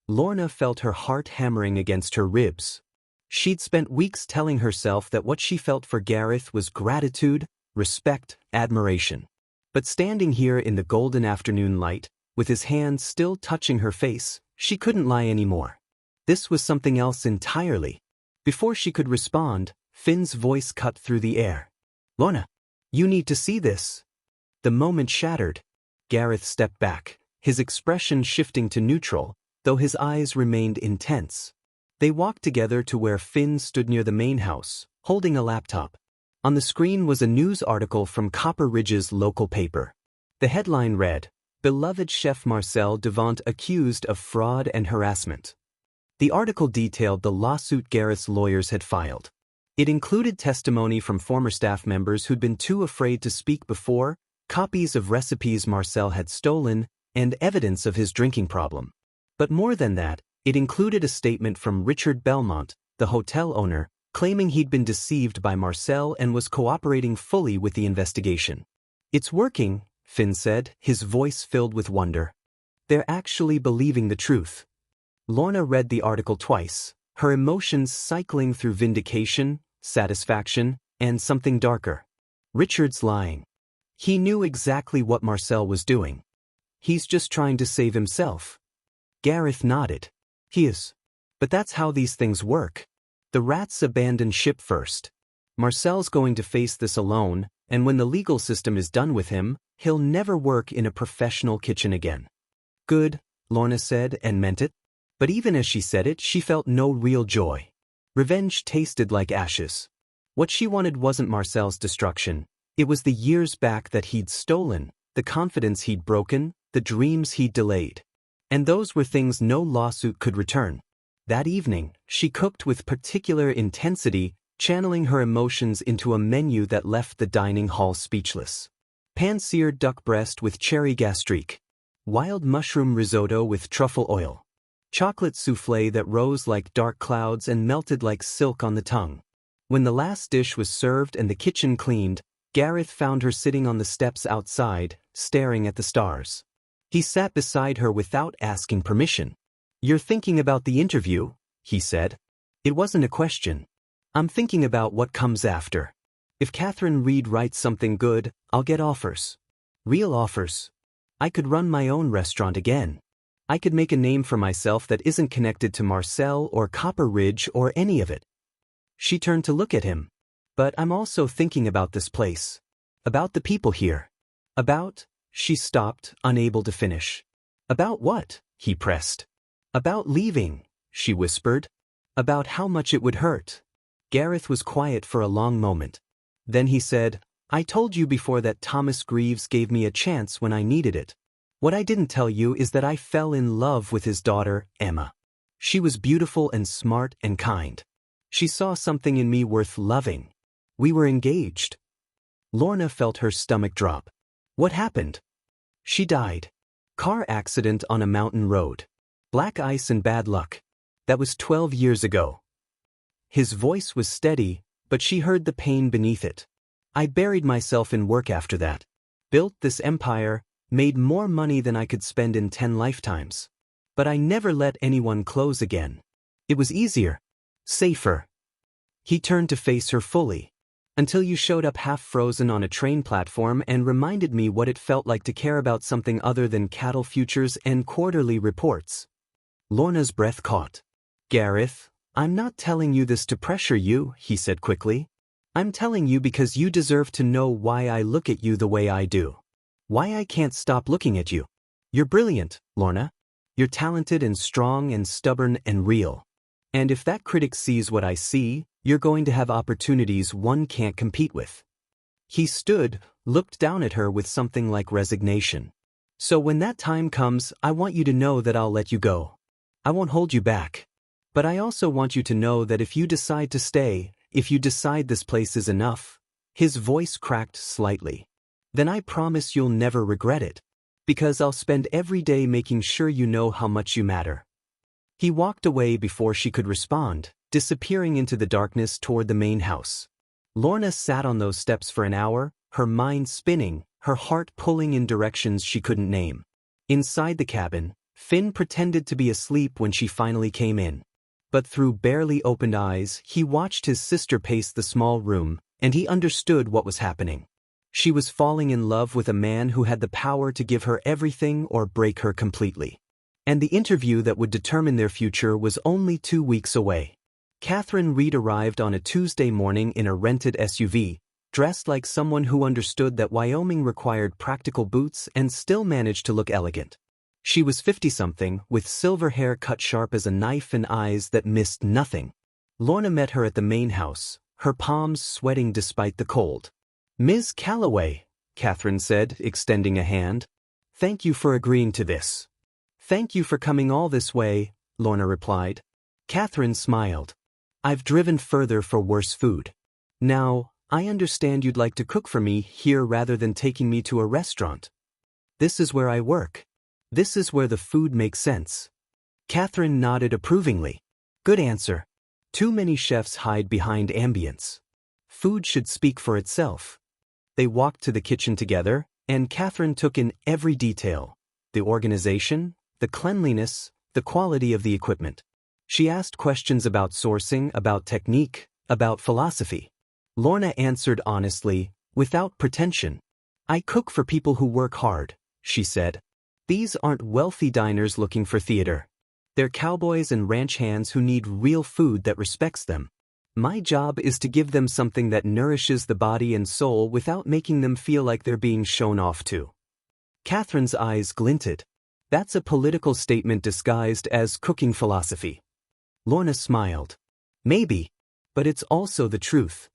Lorna felt her heart hammering against her ribs. She'd spent weeks telling herself that what she felt for Gareth was gratitude, respect, admiration. But standing here in the golden afternoon light, with his hands still touching her face, she couldn't lie anymore. This was something else entirely. Before she could respond, Finn's voice cut through the air. Lorna, you need to see this. The moment shattered. Gareth stepped back, his expression shifting to neutral, though his eyes remained intense. They walked together to where Finn stood near the main house, holding a laptop. On the screen was a news article from Copper Ridge's local paper. The headline read, Beloved Chef Marcel Devant accused of fraud and harassment. The article detailed the lawsuit Gareth's lawyers had filed. It included testimony from former staff members who'd been too afraid to speak before, copies of recipes Marcel had stolen, and evidence of his drinking problem. But more than that, it included a statement from Richard Belmont, the hotel owner, claiming he'd been deceived by Marcel and was cooperating fully with the investigation. It's working, Finn said, his voice filled with wonder. They're actually believing the truth. Lorna read the article twice, her emotions cycling through vindication, satisfaction, and something darker. Richard's lying. He knew exactly what Marcel was doing. He's just trying to save himself. Gareth nodded. He is. But that's how these things work. The rats abandon ship first. Marcel's going to face this alone, and when the legal system is done with him, he'll never work in a professional kitchen again. Good, Lorna said, and meant it. But even as she said it, she felt no real joy. Revenge tasted like ashes. What she wanted wasn't Marcel's destruction. It was the years back that he'd stolen, the confidence he'd broken, the dreams he'd delayed. And those were things no lawsuit could return. That evening, she cooked with particular intensity, channeling her emotions into a menu that left the dining hall speechless. Pan-seared duck breast with cherry gastrique. Wild mushroom risotto with truffle oil. Chocolate soufflé that rose like dark clouds and melted like silk on the tongue. When the last dish was served and the kitchen cleaned, Gareth found her sitting on the steps outside, staring at the stars. He sat beside her without asking permission. You're thinking about the interview, he said. It wasn't a question. I'm thinking about what comes after. If Catherine Reed writes something good, I'll get offers. Real offers. I could run my own restaurant again. I could make a name for myself that isn't connected to Marcel or Copper Ridge or any of it. She turned to look at him. But I'm also thinking about this place. About the people here. About... She stopped, unable to finish. About what? He pressed. About leaving, she whispered. About how much it would hurt. Gareth was quiet for a long moment. Then he said, I told you before that Thomas Greaves gave me a chance when I needed it. What I didn't tell you is that I fell in love with his daughter, Emma. She was beautiful and smart and kind. She saw something in me worth loving. We were engaged. Lorna felt her stomach drop. What happened? She died. Car accident on a mountain road. Black ice and bad luck. That was 12 years ago. His voice was steady, but she heard the pain beneath it. I buried myself in work after that. Built this empire, made more money than I could spend in 10 lifetimes. But I never let anyone close again. It was easier. Safer. He turned to face her fully. Until you showed up half frozen on a train platform and reminded me what it felt like to care about something other than cattle futures and quarterly reports. Lorna's breath caught. Gareth, I'm not telling you this to pressure you, he said quickly. I'm telling you because you deserve to know why I look at you the way I do. Why I can't stop looking at you. You're brilliant, Lorna. You're talented and strong and stubborn and real. And if that critic sees what I see, you're going to have opportunities one can't compete with. He stood, looked down at her with something like resignation. So when that time comes, I want you to know that I'll let you go. I won't hold you back. But I also want you to know that if you decide to stay, if you decide this place is enough, his voice cracked slightly, then I promise you'll never regret it. Because I'll spend every day making sure you know how much you matter. He walked away before she could respond, disappearing into the darkness toward the main house. Lorna sat on those steps for an hour, her mind spinning, her heart pulling in directions she couldn't name. Inside the cabin, Finn pretended to be asleep when she finally came in. But through barely opened eyes, he watched his sister pace the small room, and he understood what was happening. She was falling in love with a man who had the power to give her everything or break her completely. And the interview that would determine their future was only 2 weeks away. Catherine Reed arrived on a Tuesday morning in a rented SUV, dressed like someone who understood that Wyoming required practical boots and still managed to look elegant. She was 50-something, with silver hair cut sharp as a knife and eyes that missed nothing. Lorna met her at the main house, her palms sweating despite the cold. Ms. Calloway, Catherine said, extending a hand. Thank you for agreeing to this. Thank you for coming all this way, Lorna replied. Catherine smiled. I've driven further for worse food. Now, I understand you'd like to cook for me here rather than taking me to a restaurant. This is where I work. This is where the food makes sense. Catherine nodded approvingly. Good answer. Too many chefs hide behind ambience. Food should speak for itself. They walked to the kitchen together, and Catherine took in every detail. The organization, the cleanliness, the quality of the equipment. She asked questions about sourcing, about technique, about philosophy. Lorna answered honestly, without pretension. I cook for people who work hard, she said. These aren't wealthy diners looking for theater. They're cowboys and ranch hands who need real food that respects them. My job is to give them something that nourishes the body and soul without making them feel like they're being shown off to. Catherine's eyes glinted. That's a political statement disguised as cooking philosophy. Lorna smiled. Maybe, but it's also the truth.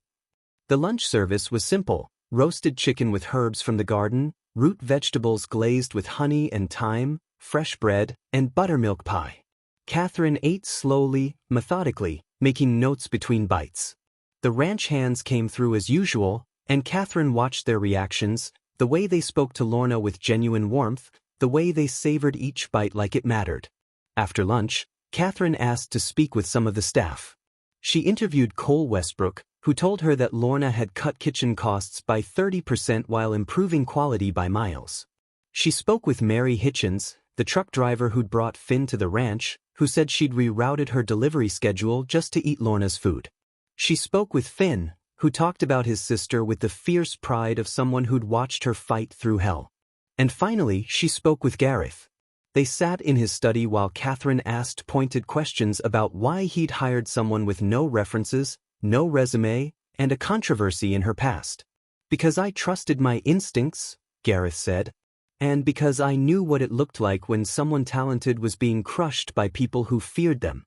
The lunch service was simple: roasted chicken with herbs from the garden, root vegetables glazed with honey and thyme, fresh bread, and buttermilk pie. Catherine ate slowly, methodically, making notes between bites. The ranch hands came through as usual, and Catherine watched their reactions, the way they spoke to Lorna with genuine warmth, the way they savored each bite like it mattered. After lunch, Catherine asked to speak with some of the staff. She interviewed Cole Westbrook, who told her that Lorna had cut kitchen costs by 30% while improving quality by miles. She spoke with Mary Hitchens, the truck driver who'd brought Finn to the ranch, who said she'd rerouted her delivery schedule just to eat Lorna's food. She spoke with Finn, who talked about his sister with the fierce pride of someone who'd watched her fight through hell. And finally, she spoke with Gareth. They sat in his study while Catherine asked pointed questions about why he'd hired someone with no references, no resume, and a controversy in her past. Because I trusted my instincts, Gareth said. And because I knew what it looked like when someone talented was being crushed by people who feared them.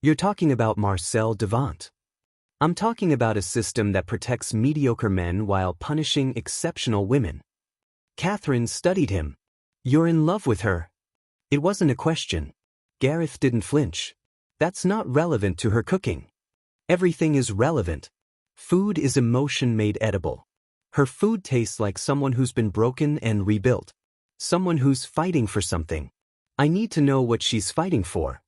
You're talking about Marcel Devant. I'm talking about a system that protects mediocre men while punishing exceptional women. Catherine studied him. You're in love with her. It wasn't a question. Gareth didn't flinch. That's not relevant to her cooking. Everything is relevant. Food is emotion made edible. Her food tastes like someone who's been broken and rebuilt. Someone who's fighting for something. I need to know what she's fighting for.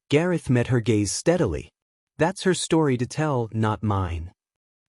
Gareth met her gaze steadily. That's her story to tell, not mine.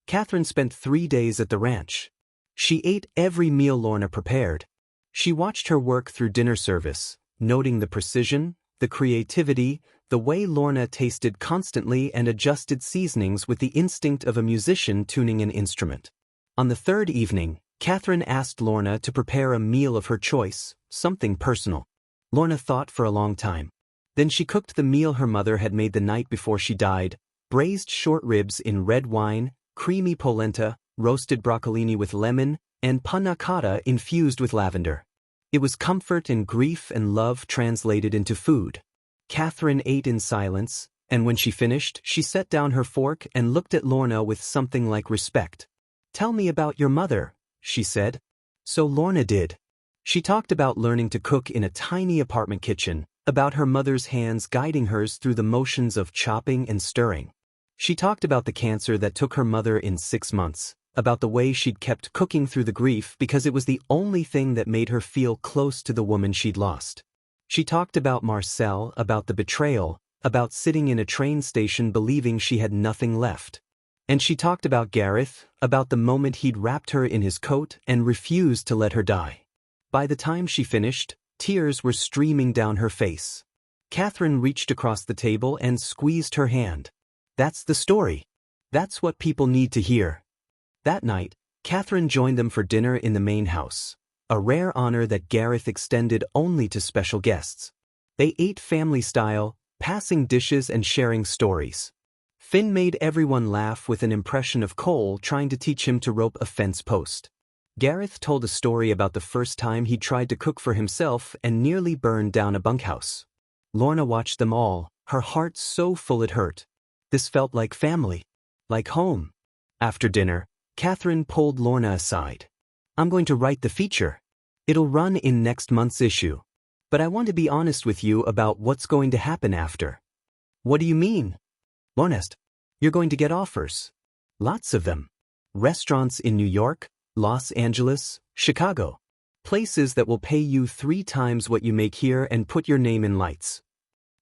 Catherine spent 3 days at the ranch. She ate every meal Lorna prepared. She watched her work through dinner service, noting the precision, the creativity, the way Lorna tasted constantly and adjusted seasonings with the instinct of a musician tuning an instrument. On the third evening, Catherine asked Lorna to prepare a meal of her choice, something personal. Lorna thought for a long time. Then she cooked the meal her mother had made the night before she died: braised short ribs in red wine, creamy polenta, roasted broccolini with lemon, and panna cotta infused with lavender. It was comfort and grief and love translated into food. Catherine ate in silence, and when she finished, she set down her fork and looked at Lorna with something like respect. "Tell me about your mother," she said. So Lorna did. She talked about learning to cook in a tiny apartment kitchen, about her mother's hands guiding hers through the motions of chopping and stirring. She talked about the cancer that took her mother in 6 months, about the way she'd kept cooking through the grief because it was the only thing that made her feel close to the woman she'd lost. She talked about Marcel, about the betrayal, about sitting in a train station believing she had nothing left. And she talked about Gareth, about the moment he'd wrapped her in his coat and refused to let her die. By the time she finished, tears were streaming down her face. Catherine reached across the table and squeezed her hand. "That's the story. That's what people need to hear." That night, Catherine joined them for dinner in the main house, a rare honor that Gareth extended only to special guests. They ate family-style, passing dishes and sharing stories. Finn made everyone laugh with an impression of Cole trying to teach him to rope a fence post. Gareth told a story about the first time he tried to cook for himself and nearly burned down a bunkhouse. Lorna watched them all, her heart so full it hurt. This felt like family, like home. After dinner, Catherine pulled Lorna aside. "I'm going to write the feature. It'll run in next month's issue. But I want to be honest with you about what's going to happen after." "What do you mean?" "Honest. You're going to get offers. Lots of them. Restaurants in New York, Los Angeles, Chicago. Places that will pay you 3 times what you make here and put your name in lights."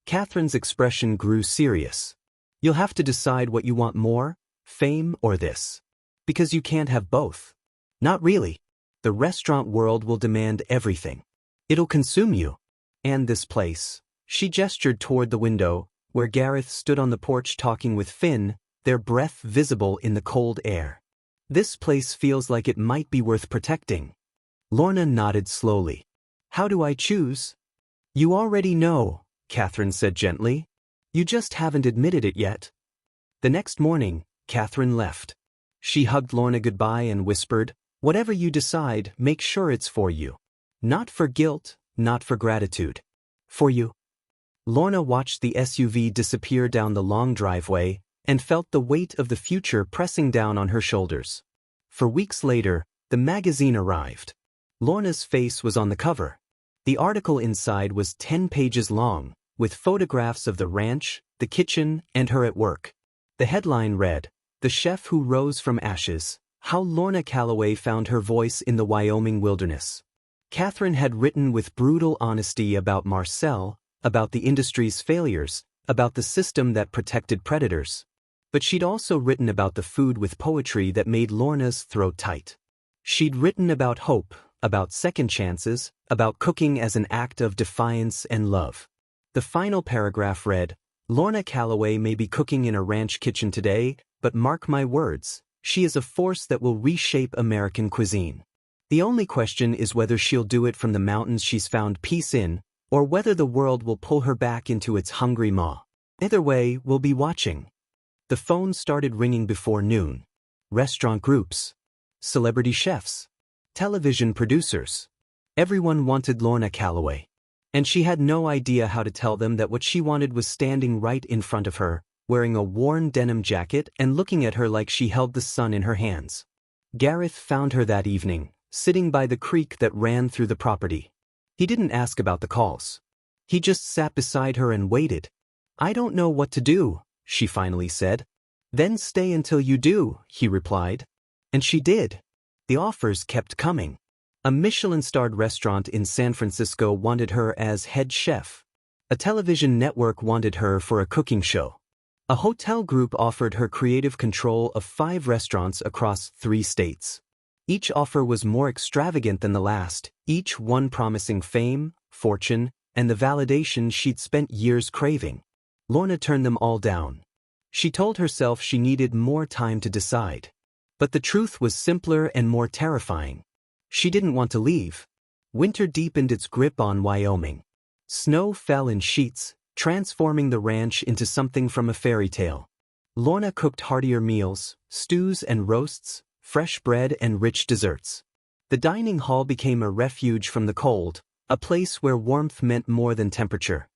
Catherine's expression grew serious. "You'll have to decide what you want more, fame or this. Because you can't have both." "Not really. The restaurant world will demand everything. It'll consume you. And this place." She gestured toward the window, where Gareth stood on the porch talking with Finn, their breath visible in the cold air. "This place feels like it might be worth protecting." Lorna nodded slowly. "How do I choose?" "You already know," Catherine said gently. "You just haven't admitted it yet." The next morning, Catherine left. She hugged Lorna goodbye and whispered, "Whatever you decide, make sure it's for you. Not for guilt, not for gratitude. For you." Lorna watched the SUV disappear down the long driveway and felt the weight of the future pressing down on her shoulders. For weeks later, the magazine arrived. Lorna's face was on the cover. The article inside was 10 pages long, with photographs of the ranch, the kitchen, and her at work. The headline read, "The Chef Who Rose from Ashes, How Lorna Calloway Found Her Voice in the Wyoming Wilderness." Catherine had written with brutal honesty about Marcel, about the industry's failures, about the system that protected predators. But she'd also written about the food with poetry that made Lorna's throat tight. She'd written about hope, about second chances, about cooking as an act of defiance and love. The final paragraph read, "Lorna Calloway may be cooking in a ranch kitchen today, but mark my words, she is a force that will reshape American cuisine. The only question is whether she'll do it from the mountains she's found peace in, or whether the world will pull her back into its hungry maw. Either way, we'll be watching." The phone started ringing before noon. Restaurant groups, celebrity chefs, television producers. Everyone wanted Lorna Calloway. And she had no idea how to tell them that what she wanted was standing right in front of her, wearing a worn denim jacket and looking at her like she held the sun in her hands. Gareth found her that evening, sitting by the creek that ran through the property. He didn't ask about the calls. He just sat beside her and waited. "I don't know what to do," she finally said. "Then stay until you do," he replied. And she did. The offers kept coming. A Michelin-starred restaurant in San Francisco wanted her as head chef. A television network wanted her for a cooking show. A hotel group offered her creative control of 5 restaurants across 3 states. Each offer was more extravagant than the last, each one promising fame, fortune, and the validation she'd spent years craving. Lorna turned them all down. She told herself she needed more time to decide. But the truth was simpler and more terrifying. She didn't want to leave. Winter deepened its grip on Wyoming. Snow fell in sheets, transforming the ranch into something from a fairy tale. Lorna cooked heartier meals, stews and roasts, fresh bread and rich desserts. The dining hall became a refuge from the cold, a place where warmth meant more than temperature.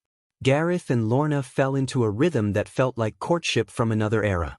Gareth and Lorna fell into a rhythm that felt like courtship from another era.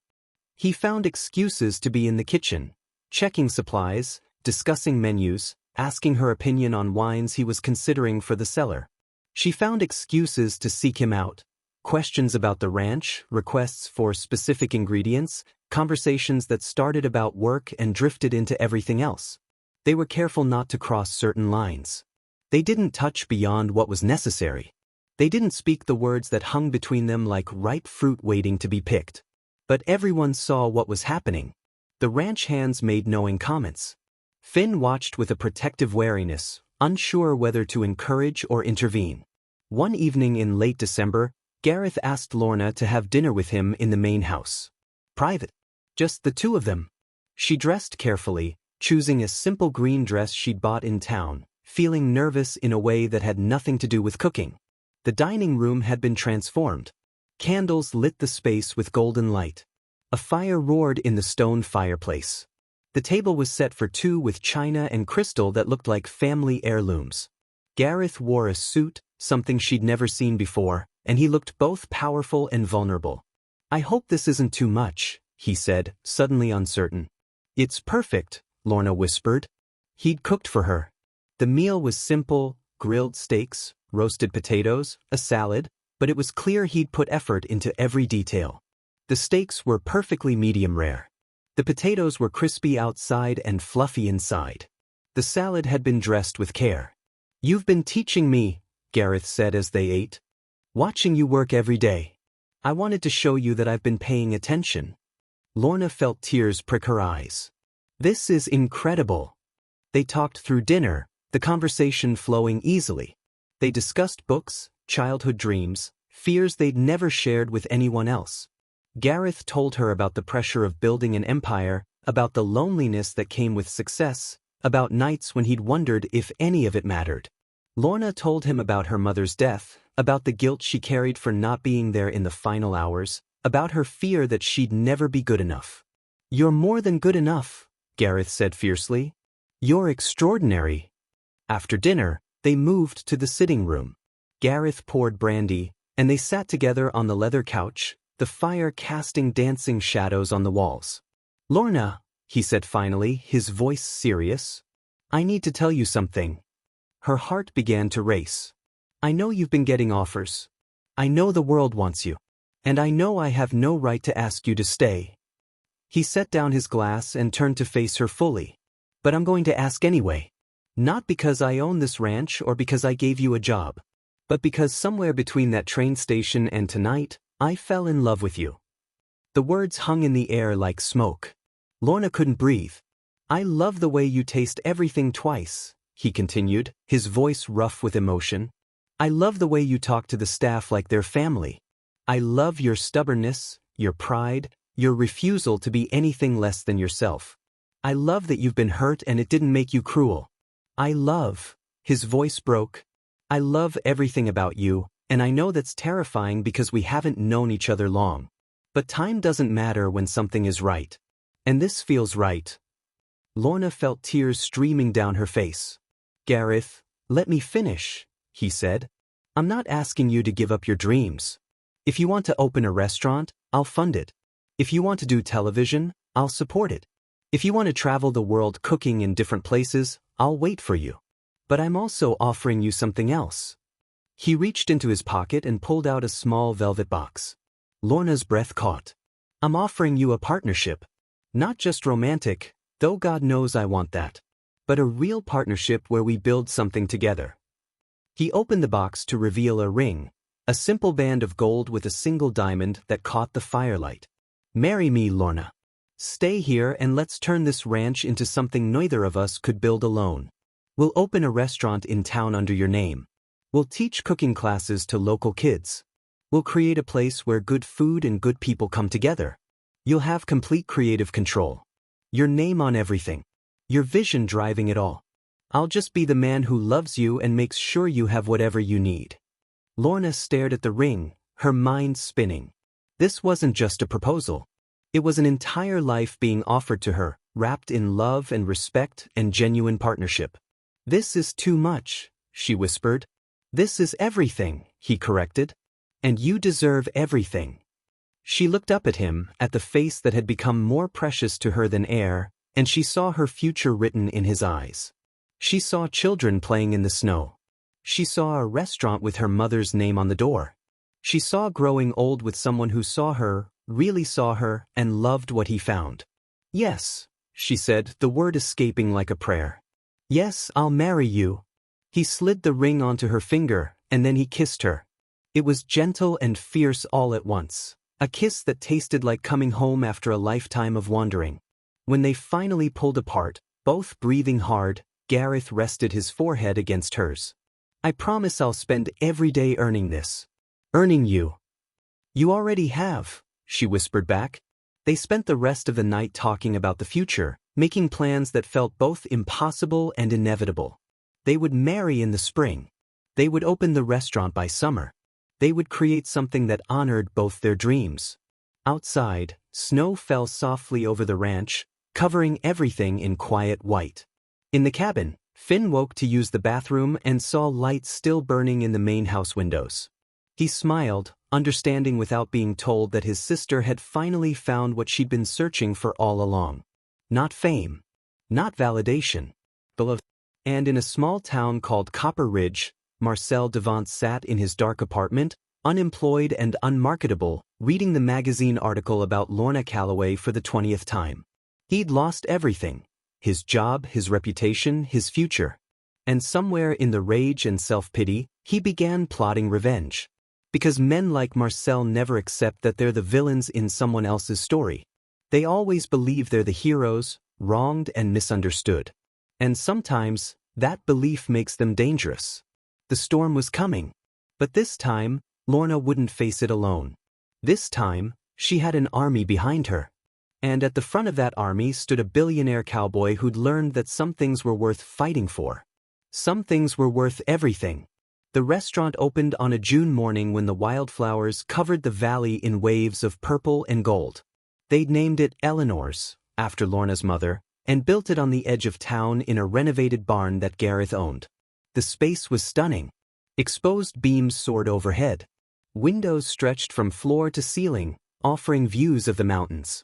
He found excuses to be in the kitchen, checking supplies, discussing menus, asking her opinion on wines he was considering for the cellar. She found excuses to seek him out, questions about the ranch, requests for specific ingredients, conversations that started about work and drifted into everything else. They were careful not to cross certain lines. They didn't touch beyond what was necessary. They didn't speak the words that hung between them like ripe fruit waiting to be picked. But everyone saw what was happening. The ranch hands made knowing comments. Finn watched with a protective wariness, unsure whether to encourage or intervene. One evening in late December, Gareth asked Lorna to have dinner with him in the main house. Private. Just the two of them. She dressed carefully, choosing a simple green dress she'd bought in town, feeling nervous in a way that had nothing to do with cooking. The dining room had been transformed. Candles lit the space with golden light. A fire roared in the stone fireplace. The table was set for two with china and crystal that looked like family heirlooms. Gareth wore a suit, something she'd never seen before, and he looked both powerful and vulnerable. "I hope this isn't too much," he said, suddenly uncertain. "It's perfect," Lorna whispered. He'd cooked for her. The meal was simple: grilled steaks, roasted potatoes, a salad, but it was clear he'd put effort into every detail. The steaks were perfectly medium rare. The potatoes were crispy outside and fluffy inside. The salad had been dressed with care. "You've been teaching me," Gareth said as they ate. "Watching you work every day. I wanted to show you that I've been paying attention." Lorna felt tears prick her eyes. "This is incredible." They talked through dinner, the conversation flowing easily. They discussed books, childhood dreams, fears they'd never shared with anyone else. Gareth told her about the pressure of building an empire, about the loneliness that came with success, about nights when he'd wondered if any of it mattered. Lorna told him about her mother's death, about the guilt she carried for not being there in the final hours, about her fear that she'd never be good enough. "You're more than good enough," Gareth said fiercely. "You're extraordinary." After dinner, they moved to the sitting room. Gareth poured brandy, and they sat together on the leather couch, the fire casting dancing shadows on the walls. "Lorna," he said finally, his voice serious, "I need to tell you something." Her heart began to race. "I know you've been getting offers. I know the world wants you. And I know I have no right to ask you to stay." He set down his glass and turned to face her fully. "But I'm going to ask anyway. Not because I own this ranch or because I gave you a job. But because somewhere between that train station and tonight, I fell in love with you." The words hung in the air like smoke. Lorna couldn't breathe. "I love the way you taste everything twice," he continued, his voice rough with emotion. "I love the way you talk to the staff like they're family. I love your stubbornness, your pride, your refusal to be anything less than yourself. I love that you've been hurt and it didn't make you cruel. I love," his voice broke, "I love everything about you, and I know that's terrifying because we haven't known each other long. But time doesn't matter when something is right. And this feels right." Lorna felt tears streaming down her face. "Gareth, let me finish," he said. "I'm not asking you to give up your dreams. If you want to open a restaurant, I'll fund it. If you want to do television, I'll support it. If you want to travel the world cooking in different places, I'll wait for you. But I'm also offering you something else." He reached into his pocket and pulled out a small velvet box. Lorna's breath caught. "I'm offering you a partnership. Not just romantic, though God knows I want that. But a real partnership where we build something together." He opened the box to reveal a ring, a simple band of gold with a single diamond that caught the firelight. "Marry me, Lorna. Stay here and let's turn this ranch into something neither of us could build alone. We'll open a restaurant in town under your name. We'll teach cooking classes to local kids. We'll create a place where good food and good people come together. You'll have complete creative control. Your name on everything. Your vision driving it all. I'll just be the man who loves you and makes sure you have whatever you need." Lorna stared at the ring, her mind spinning. This wasn't just a proposal. It was an entire life being offered to her, wrapped in love and respect and genuine partnership. "This is too much," she whispered. "This is everything," he corrected. "And you deserve everything." She looked up at him, at the face that had become more precious to her than air, and she saw her future written in his eyes. She saw children playing in the snow. She saw a restaurant with her mother's name on the door. She saw growing old with someone who saw her, really saw her, and loved what he found. "Yes," she said, the word escaping like a prayer. "Yes, I'll marry you." He slid the ring onto her finger, and then he kissed her. It was gentle and fierce all at once, a kiss that tasted like coming home after a lifetime of wandering. When they finally pulled apart, both breathing hard, Gareth rested his forehead against hers. "I promise I'll spend every day earning this. Earning you." "You already have," she whispered back. They spent the rest of the night talking about the future, making plans that felt both impossible and inevitable. They would marry in the spring. They would open the restaurant by summer. They would create something that honored both their dreams. Outside, snow fell softly over the ranch, covering everything in quiet white. In the cabin, Finn woke to use the bathroom and saw lights still burning in the main house windows. He smiled, understanding without being told that his sister had finally found what she'd been searching for all along. Not fame. Not validation. But love. And in a small town called Copper Ridge, Marcel Devant sat in his dark apartment, unemployed and unmarketable, reading the magazine article about Lorna Calloway for the 20th time. He'd lost everything. His job, his reputation, his future. And somewhere in the rage and self-pity, he began plotting revenge. Because men like Marcel never accept that they're the villains in someone else's story. They always believe they're the heroes, wronged and misunderstood. And sometimes, that belief makes them dangerous. The storm was coming. But this time, Lorna wouldn't face it alone. This time, she had an army behind her. And at the front of that army stood a billionaire cowboy who'd learned that some things were worth fighting for. Some things were worth everything. The restaurant opened on a June morning when the wildflowers covered the valley in waves of purple and gold. They'd named it Eleanor's, after Lorna's mother, and built it on the edge of town in a renovated barn that Gareth owned. The space was stunning. Exposed beams soared overhead. Windows stretched from floor to ceiling, offering views of the mountains.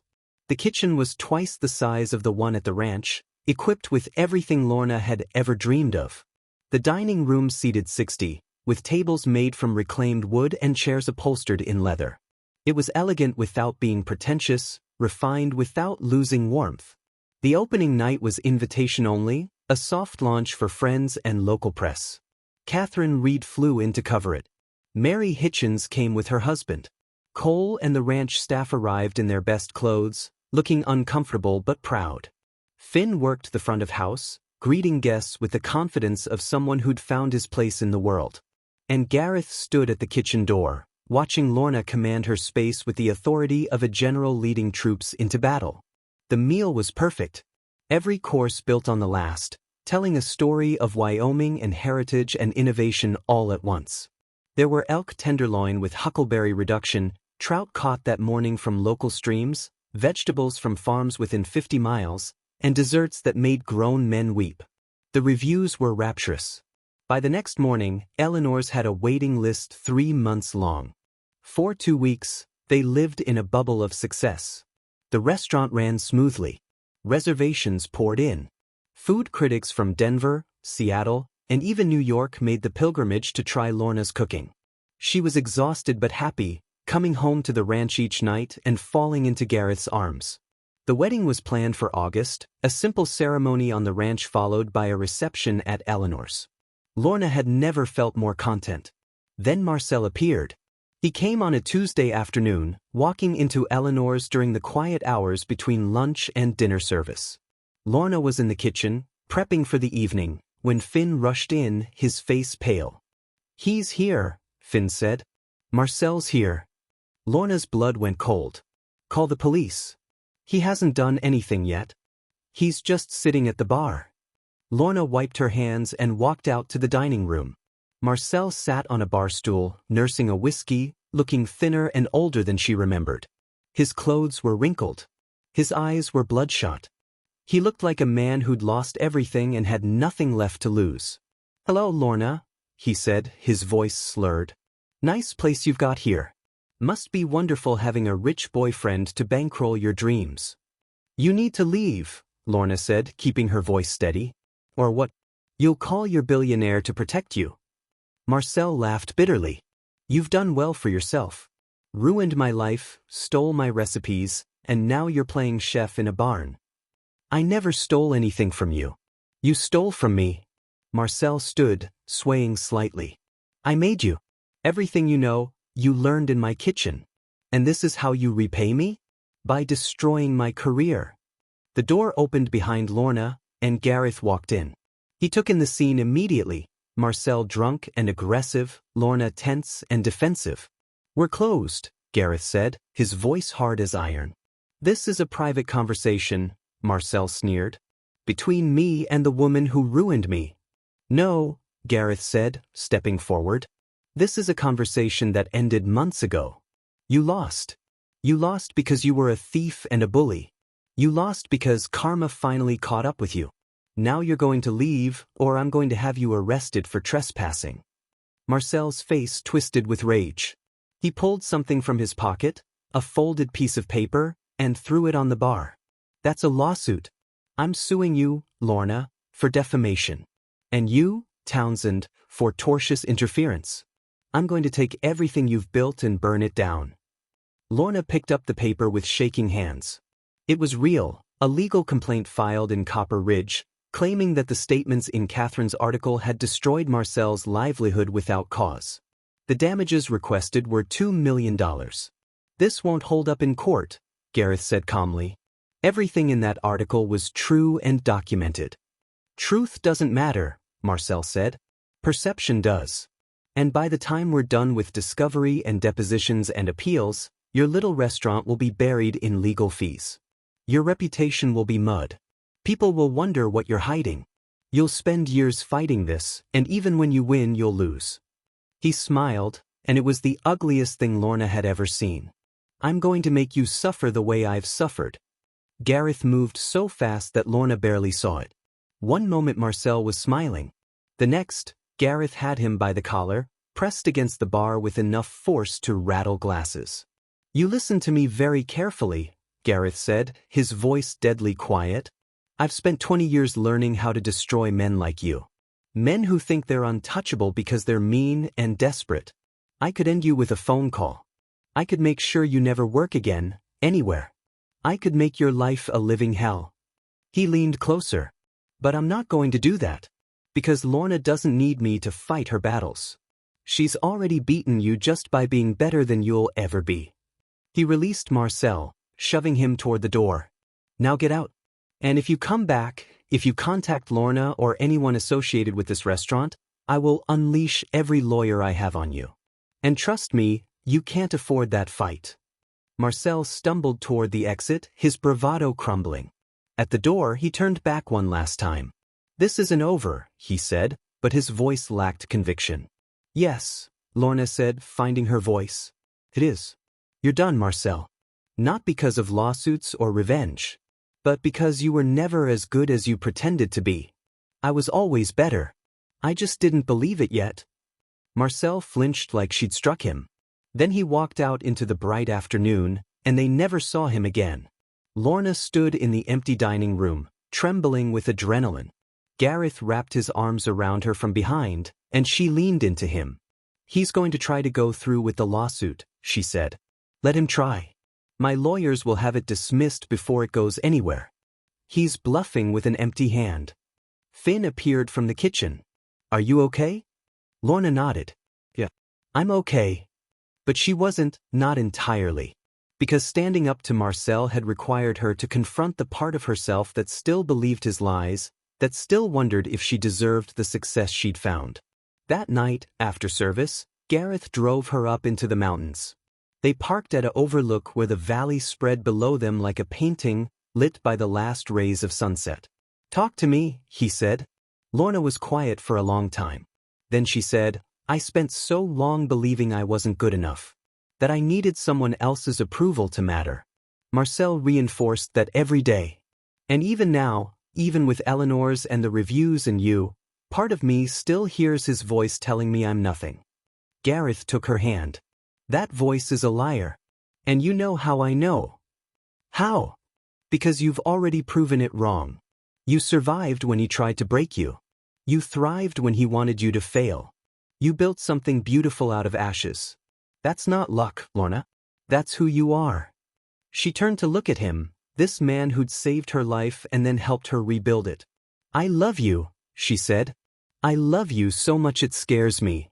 The kitchen was twice the size of the one at the ranch, equipped with everything Lorna had ever dreamed of. The dining room seated 60, with tables made from reclaimed wood and chairs upholstered in leather. It was elegant without being pretentious, refined without losing warmth. The opening night was invitation only, a soft launch for friends and local press. Catherine Reed flew in to cover it. Mary Hitchens came with her husband. Cole and the ranch staff arrived in their best clothes, looking uncomfortable but proud. Finn worked the front of house, greeting guests with the confidence of someone who'd found his place in the world. And Gareth stood at the kitchen door, watching Lorna command her space with the authority of a general leading troops into battle. The meal was perfect. Every course built on the last, telling a story of Wyoming and heritage and innovation all at once. There were elk tenderloin with huckleberry reduction, trout caught that morning from local streams, vegetables from farms within 50 miles, and desserts that made grown men weep. The reviews were rapturous. By the next morning, Eleanor's had a waiting list 3 months long. For 2 weeks, they lived in a bubble of success. The restaurant ran smoothly. Reservations poured in. Food critics from Denver, Seattle, and even New York made the pilgrimage to try Lorna's cooking. She was exhausted but happy, coming home to the ranch each night and falling into Gareth's arms. The wedding was planned for August, a simple ceremony on the ranch followed by a reception at Eleanor's. Lorna had never felt more content. Then Marcel appeared. He came on a Tuesday afternoon, walking into Eleanor's during the quiet hours between lunch and dinner service. Lorna was in the kitchen, prepping for the evening, when Finn rushed in, his face pale. "He's here," Finn said. Marcel's here. Lorna's blood went cold. Call the police. He hasn't done anything yet. He's just sitting at the bar. Lorna wiped her hands and walked out to the dining room. Marcel sat on a bar stool, nursing a whiskey, looking thinner and older than she remembered. His clothes were wrinkled. His eyes were bloodshot. He looked like a man who'd lost everything and had nothing left to lose. "Hello, Lorna," he said, his voice slurred. "Nice place you've got here. Must be wonderful having a rich boyfriend to bankroll your dreams." "You need to leave," Lorna said, keeping her voice steady. "Or what? You'll call your billionaire to protect you." Marcel laughed bitterly. "You've done well for yourself. Ruined my life, stole my recipes, and now you're playing chef in a barn." "I never stole anything from you. You stole from me." Marcel stood, swaying slightly. "I made you. Everything you know, you learned in my kitchen. And this is how you repay me? By destroying my career." The door opened behind Lorna, and Gareth walked in. He took in the scene immediately, Marcel drunk and aggressive, Lorna tense and defensive. "We're closed," Gareth said, his voice hard as iron. "This is a private conversation," Marcel sneered. "Between me and the woman who ruined me." "No," Gareth said, stepping forward. "This is a conversation that ended months ago. You lost. You lost because you were a thief and a bully. You lost because karma finally caught up with you. Now you're going to leave, or I'm going to have you arrested for trespassing." Marcel's face twisted with rage. He pulled something from his pocket, a folded piece of paper, and threw it on the bar. "That's a lawsuit. I'm suing you, Lorna, for defamation. And you, Townsend, for tortious interference. I'm going to take everything you've built and burn it down." Lorna picked up the paper with shaking hands. It was real, a legal complaint filed in Copper Ridge, claiming that the statements in Catherine's article had destroyed Marcel's livelihood without cause. The damages requested were $2 million. "This won't hold up in court," Gareth said calmly. "Everything in that article was true and documented." "Truth doesn't matter," Marcel said. "Perception does. And by the time we're done with discovery and depositions and appeals, your little restaurant will be buried in legal fees. Your reputation will be mud. People will wonder what you're hiding. You'll spend years fighting this, and even when you win, you'll lose." He smiled, and it was the ugliest thing Lorna had ever seen. "I'm going to make you suffer the way I've suffered." Gareth moved so fast that Lorna barely saw it. One moment Marcel was smiling. The next, Gareth had him by the collar, pressed against the bar with enough force to rattle glasses. "You listen to me very carefully," Gareth said, his voice deadly quiet. "I've spent 20 years learning how to destroy men like you. Men who think they're untouchable because they're mean and desperate. I could end you with a phone call. I could make sure you never work again, anywhere. I could make your life a living hell." He leaned closer. "But I'm not going to do that. Because Lorna doesn't need me to fight her battles. She's already beaten you just by being better than you'll ever be." He released Marcel, shoving him toward the door. "Now get out. And if you come back, if you contact Lorna or anyone associated with this restaurant, I will unleash every lawyer I have on you. And trust me, you can't afford that fight." Marcel stumbled toward the exit, his bravado crumbling. At the door, he turned back one last time. "This isn't over," he said, but his voice lacked conviction. "Yes," Lorna said, finding her voice. "It is. You're done, Marcel. Not because of lawsuits or revenge, but because you were never as good as you pretended to be. I was always better. I just didn't believe it yet." Marcel flinched like she'd struck him. Then he walked out into the bright afternoon, and they never saw him again. Lorna stood in the empty dining room, trembling with adrenaline. Gareth wrapped his arms around her from behind, and she leaned into him. "He's going to try to go through with the lawsuit," she said. "Let him try. My lawyers will have it dismissed before it goes anywhere. He's bluffing with an empty hand." Finn appeared from the kitchen. "Are you okay?" Lorna nodded. "Yeah, I'm okay." But she wasn't, not entirely. Because standing up to Marcel had required her to confront the part of herself that still believed his lies, that still wondered if she deserved the success she'd found. That night, after service, Gareth drove her up into the mountains. They parked at an overlook where the valley spread below them like a painting, lit by the last rays of sunset. "Talk to me," he said. Lorna was quiet for a long time. Then she said, "I spent so long believing I wasn't good enough. That I needed someone else's approval to matter." Marcel reinforced that every day. "And even now, even with Eleanor's and the reviews and you, part of me still hears his voice telling me I'm nothing." Gareth took her hand. "That voice is a liar. And you know how I know." "How?" "Because you've already proven it wrong. You survived when he tried to break you. You thrived when he wanted you to fail. You built something beautiful out of ashes. That's not luck, Lorna. That's who you are." She turned to look at him, this man who'd saved her life and then helped her rebuild it. "I love you," she said. "I love you so much it scares me."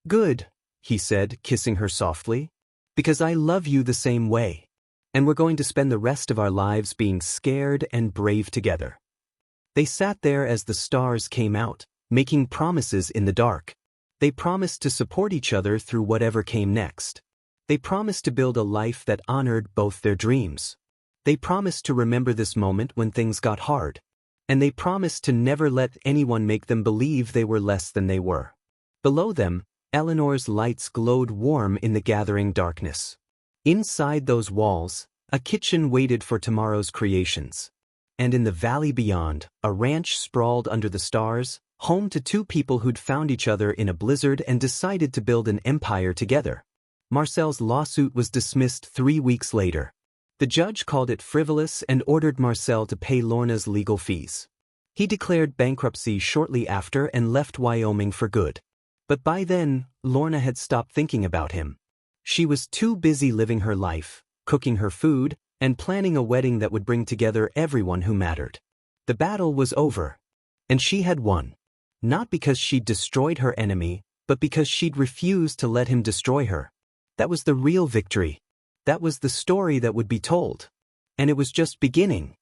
"Good," he said, kissing her softly. "Because I love you the same way. And we're going to spend the rest of our lives being scared and brave together." They sat there as the stars came out, making promises in the dark. They promised to support each other through whatever came next. They promised to build a life that honored both their dreams. They promised to remember this moment when things got hard. And they promised to never let anyone make them believe they were less than they were. Below them, Eleanor's lights glowed warm in the gathering darkness. Inside those walls, a kitchen waited for tomorrow's creations. And in the valley beyond, a ranch sprawled under the stars, home to two people who'd found each other in a blizzard and decided to build an empire together. Marcel's lawsuit was dismissed 3 weeks later. The judge called it frivolous and ordered Marcel to pay Lorna's legal fees. He declared bankruptcy shortly after and left Wyoming for good. But by then, Lorna had stopped thinking about him. She was too busy living her life, cooking her food, and planning a wedding that would bring together everyone who mattered. The battle was over. And she had won. Not because she'd destroyed her enemy, but because she'd refused to let him destroy her. That was the real victory. That was the story that would be told. And it was just beginning.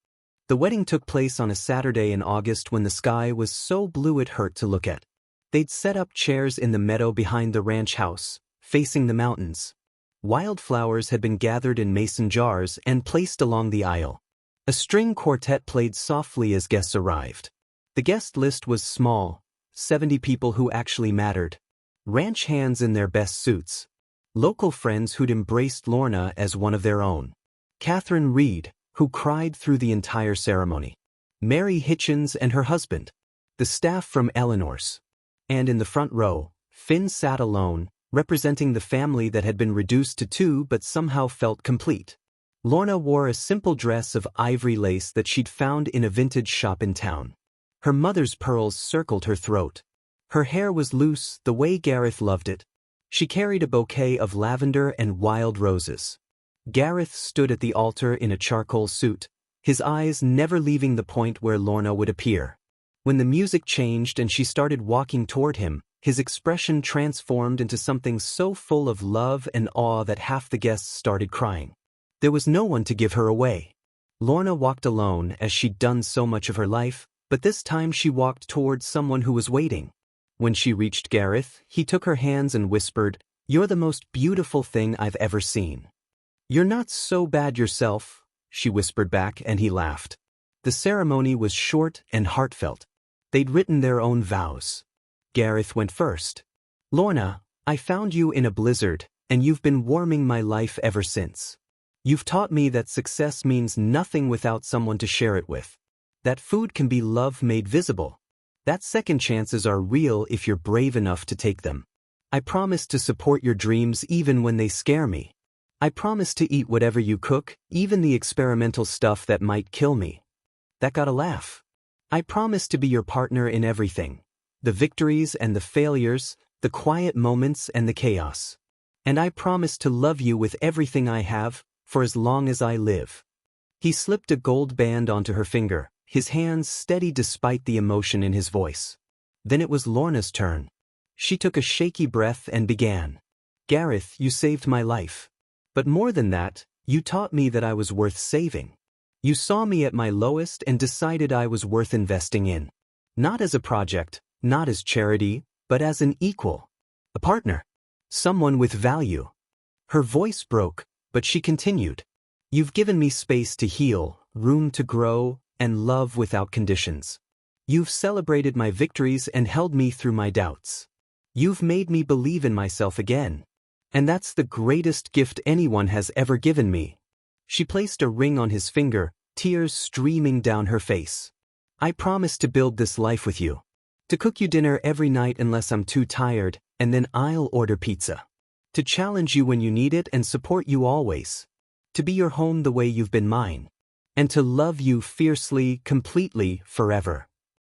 The wedding took place on a Saturday in August when the sky was so blue it hurt to look at. They'd set up chairs in the meadow behind the ranch house, facing the mountains. Wildflowers had been gathered in mason jars and placed along the aisle. A string quartet played softly as guests arrived. The guest list was small, 70 people who actually mattered. Ranch hands in their best suits. Local friends who'd embraced Lorna as one of their own. Catherine Reed, who cried through the entire ceremony. Mary Hitchens and her husband. The staff from Eleanor's. And in the front row, Finn sat alone, representing the family that had been reduced to 2 but somehow felt complete. Lorna wore a simple dress of ivory lace that she'd found in a vintage shop in town. Her mother's pearls circled her throat. Her hair was loose, the way Gareth loved it. She carried a bouquet of lavender and wild roses. Gareth stood at the altar in a charcoal suit, his eyes never leaving the point where Lorna would appear. When the music changed and she started walking toward him, his expression transformed into something so full of love and awe that half the guests started crying. There was no one to give her away. Lorna walked alone as she'd done so much of her life, but this time she walked toward someone who was waiting. When she reached Gareth, he took her hands and whispered, "You're the most beautiful thing I've ever seen." "You're not so bad yourself," she whispered back, and he laughed. The ceremony was short and heartfelt. They'd written their own vows. Gareth went first. "Lorna, I found you in a blizzard, and you've been warming my life ever since. You've taught me that success means nothing without someone to share it with. That food can be love made visible. That second chances are real if you're brave enough to take them. I promise to support your dreams even when they scare me. I promise to eat whatever you cook, even the experimental stuff that might kill me." That got a laugh. "I promise to be your partner in everything. The victories and the failures, the quiet moments and the chaos. And I promise to love you with everything I have, for as long as I live." He slipped a gold band onto her finger, his hands steady despite the emotion in his voice. Then it was Lorna's turn. She took a shaky breath and began. "Gareth, you saved my life. But more than that, you taught me that I was worth saving. You saw me at my lowest and decided I was worth investing in. Not as a project, not as charity, but as an equal. A partner. Someone with value. Her voice broke, but she continued. You've given me space to heal, room to grow, and love without conditions. You've celebrated my victories and held me through my doubts. You've made me believe in myself again. And that's the greatest gift anyone has ever given me. She placed a ring on his finger, tears streaming down her face. I promise to build this life with you. To cook you dinner every night unless I'm too tired, and then I'll order pizza. To challenge you when you need it and support you always. To be your home the way you've been mine. And to love you fiercely, completely, forever.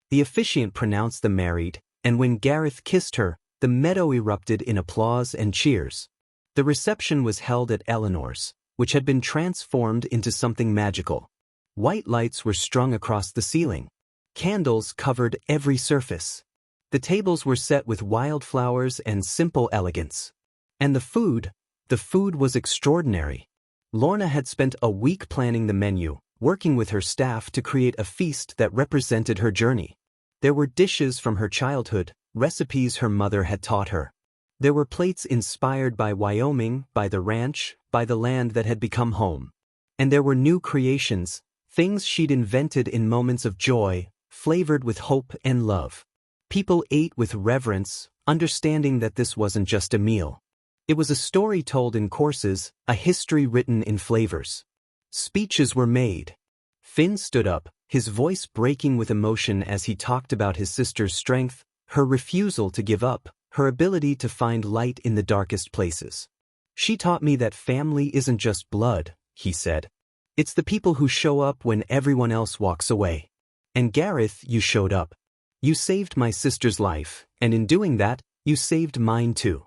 The officiant pronounced them married, and when Gareth kissed her, the meadow erupted in applause and cheers. The reception was held at Eleanor's, which had been transformed into something magical. White lights were strung across the ceiling. Candles covered every surface. The tables were set with wildflowers and simple elegance. And the food was extraordinary. Lorna had spent a week planning the menu, working with her staff to create a feast that represented her journey. There were dishes from her childhood, recipes her mother had taught her. There were plates inspired by Wyoming, by the ranch, by the land that had become home. And there were new creations, things she'd invented in moments of joy, flavored with hope and love. People ate with reverence, understanding that this wasn't just a meal. It was a story told in courses, a history written in flavors. Speeches were made. Finn stood up, his voice breaking with emotion as he talked about his sister's strength, her refusal to give up, her ability to find light in the darkest places. She taught me that family isn't just blood, he said. It's the people who show up when everyone else walks away. And Gareth, you showed up. You saved my sister's life, and in doing that, you saved mine too.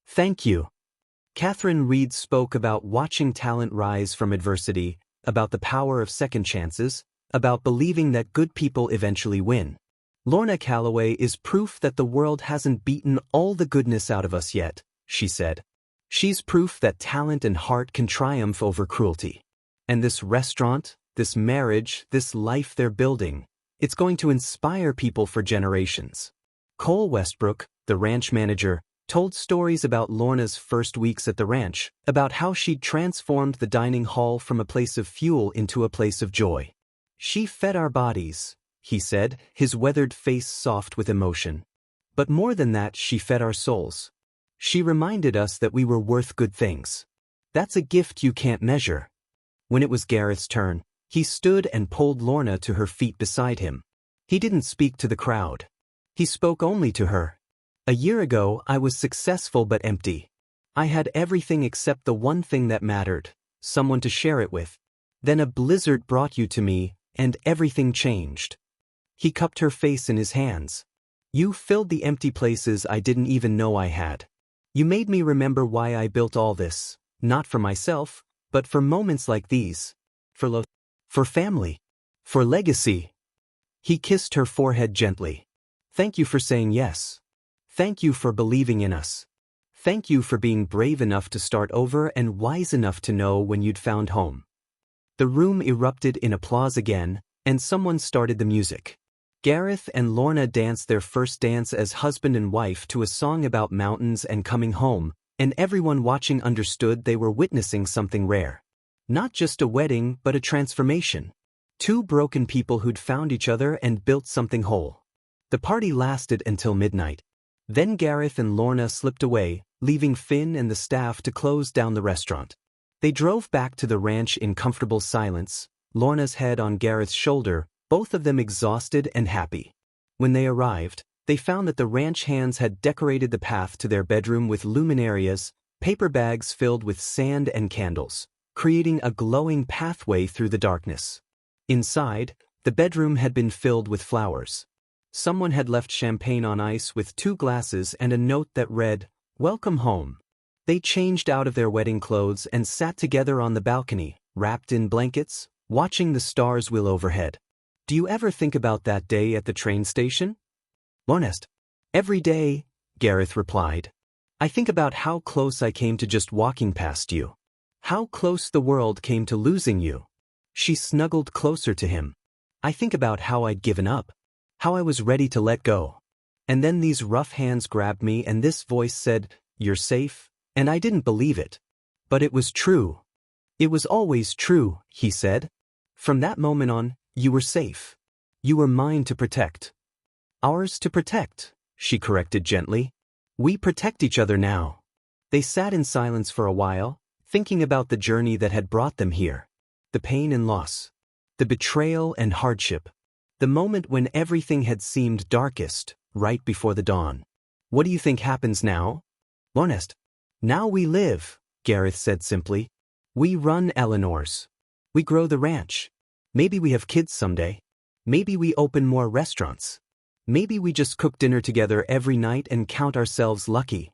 Thank you. Catherine Reed spoke about watching talent rise from adversity, about the power of second chances, about believing that good people eventually win. Lorna Calloway is proof that the world hasn't beaten all the goodness out of us yet, she said. She's proof that talent and heart can triumph over cruelty. And this restaurant, this marriage, this life they're building, it's going to inspire people for generations. Cole Westbrook, the ranch manager, told stories about Lorna's first weeks at the ranch, about how she'd transformed the dining hall from a place of fuel into a place of joy. She fed our bodies, he said, his weathered face soft with emotion. But more than that, she fed our souls. She reminded us that we were worth good things. That's a gift you can't measure. When it was Gareth's turn, he stood and pulled Lorna to her feet beside him. He didn't speak to the crowd. He spoke only to her. A year ago, I was successful but empty. I had everything except the one thing that mattered, someone to share it with. Then a blizzard brought you to me, and everything changed. He cupped her face in his hands. You filled the empty places I didn't even know I had. You made me remember why I built all this, not for myself, but for moments like these. For love. For family. For legacy. He kissed her forehead gently. Thank you for saying yes. Thank you for believing in us. Thank you for being brave enough to start over and wise enough to know when you'd found home. The room erupted in applause again, and someone started the music. Gareth and Lorna danced their first dance as husband and wife to a song about mountains and coming home, and everyone watching understood they were witnessing something rare. Not just a wedding, but a transformation. Two broken people who'd found each other and built something whole. The party lasted until midnight. Then Gareth and Lorna slipped away, leaving Finn and the staff to close down the restaurant. They drove back to the ranch in comfortable silence, Lorna's head on Gareth's shoulder, both of them exhausted and happy. When they arrived, they found that the ranch hands had decorated the path to their bedroom with luminarias, paper bags filled with sand and candles, creating a glowing pathway through the darkness. Inside, the bedroom had been filled with flowers. Someone had left champagne on ice with 2 glasses and a note that read, "Welcome home." They changed out of their wedding clothes and sat together on the balcony, wrapped in blankets, watching the stars wheel overhead. Do you ever think about that day at the train station? Honest. Every day, Gareth replied. I think about how close I came to just walking past you. How close the world came to losing you. She snuggled closer to him. I think about how I'd given up. How I was ready to let go. And then these rough hands grabbed me and this voice said, you're safe, and I didn't believe it. But it was true. It was always true, he said. From that moment on, you were safe. You were mine to protect. Ours to protect, she corrected gently. We protect each other now. They sat in silence for a while, thinking about the journey that had brought them here. The pain and loss. The betrayal and hardship. The moment when everything had seemed darkest, right before the dawn. What do you think happens now? Honest. Now we live, Gareth said simply. We run Eleanor's. We grow the ranch. Maybe we have kids someday. Maybe we open more restaurants. Maybe we just cook dinner together every night and count ourselves lucky.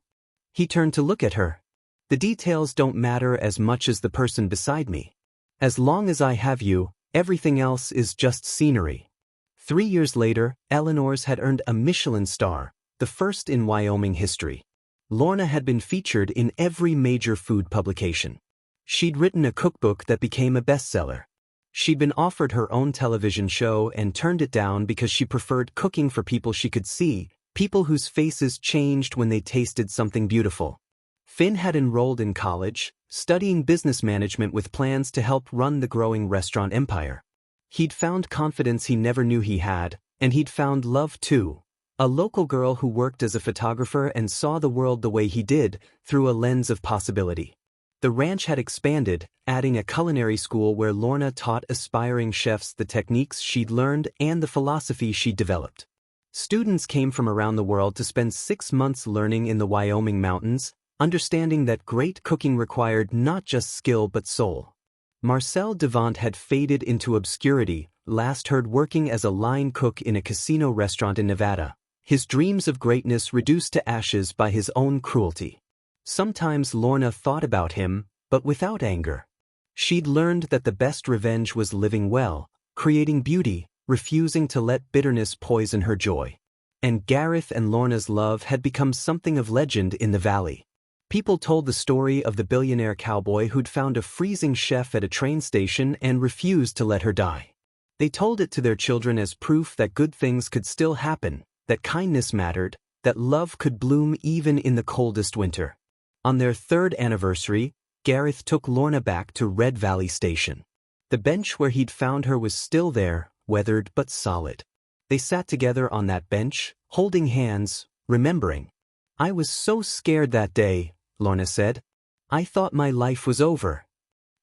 He turned to look at her. The details don't matter as much as the person beside me. As long as I have you, everything else is just scenery. 3 years later, Eleanor's had earned a Michelin star, the first in Wyoming history. Lorna had been featured in every major food publication. She'd written a cookbook that became a bestseller. She'd been offered her own television show and turned it down because she preferred cooking for people she could see, people whose faces changed when they tasted something beautiful. Finn had enrolled in college, studying business management with plans to help run the growing restaurant empire. He'd found confidence he never knew he had, and he'd found love too. A local girl who worked as a photographer and saw the world the way he did, through a lens of possibility. The ranch had expanded, adding a culinary school where Lorna taught aspiring chefs the techniques she'd learned and the philosophy she'd developed. Students came from around the world to spend 6 months learning in the Wyoming mountains, understanding that great cooking required not just skill but soul. Marcel Devant had faded into obscurity, last heard working as a line cook in a casino restaurant in Nevada, his dreams of greatness reduced to ashes by his own cruelty. Sometimes Lorna thought about him, but without anger. She'd learned that the best revenge was living well, creating beauty, refusing to let bitterness poison her joy. And Gareth and Lorna's love had become something of legend in the valley. People told the story of the billionaire cowboy who'd found a freezing chef at a train station and refused to let her die. They told it to their children as proof that good things could still happen, that kindness mattered, that love could bloom even in the coldest winter. On their 3rd anniversary, Gareth took Lorna back to Red Valley Station. The bench where he'd found her was still there, weathered but solid. They sat together on that bench, holding hands, remembering. I was so scared that day, Lorna said. I thought my life was over.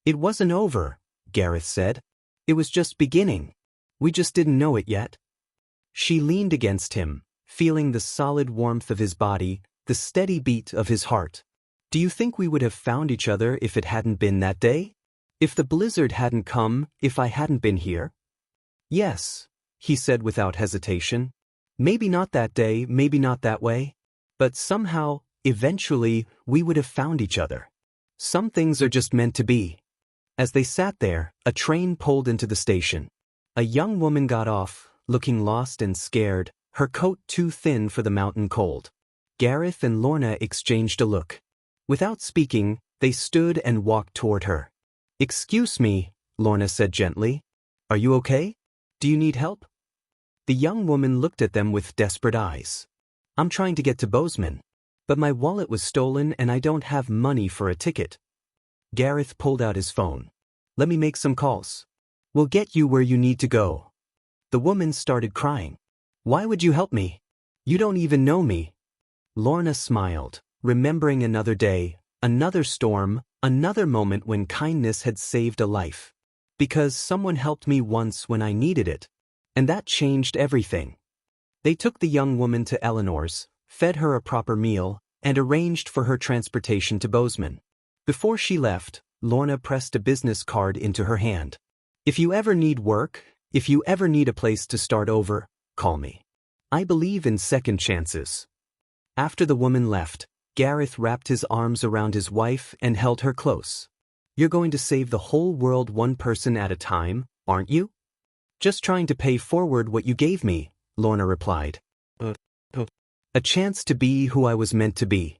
It wasn't over, Gareth said. It was just beginning. We just didn't know it yet. She leaned against him, feeling the solid warmth of his body, the steady beat of his heart. Do you think we would have found each other if it hadn't been that day? If the blizzard hadn't come, if I hadn't been here? Yes, he said without hesitation. Maybe not that day, maybe not that way. But somehow, eventually, we would have found each other. Some things are just meant to be. As they sat there, a train pulled into the station. A young woman got off, looking lost and scared, her coat too thin for the mountain cold. Gareth and Lorna exchanged a look. Without speaking, they stood and walked toward her. Excuse me, Lorna said gently. Are you okay? Do you need help? The young woman looked at them with desperate eyes. I'm trying to get to Bozeman, but my wallet was stolen and I don't have money for a ticket. Gareth pulled out his phone. Let me make some calls. We'll get you where you need to go. The woman started crying. Why would you help me? You don't even know me. Lorna smiled, remembering another day, another storm, another moment when kindness had saved a life. Because someone helped me once when I needed it. And that changed everything. They took the young woman to Eleanor's, fed her a proper meal, and arranged for her transportation to Bozeman. Before she left, Lorna pressed a business card into her hand. If you ever need work, if you ever need a place to start over, call me. I believe in second chances. After the woman left, Gareth wrapped his arms around his wife and held her close. You're going to save the whole world one person at a time, aren't you? Just trying to pay forward what you gave me, Lorna replied. A chance to be who I was meant to be.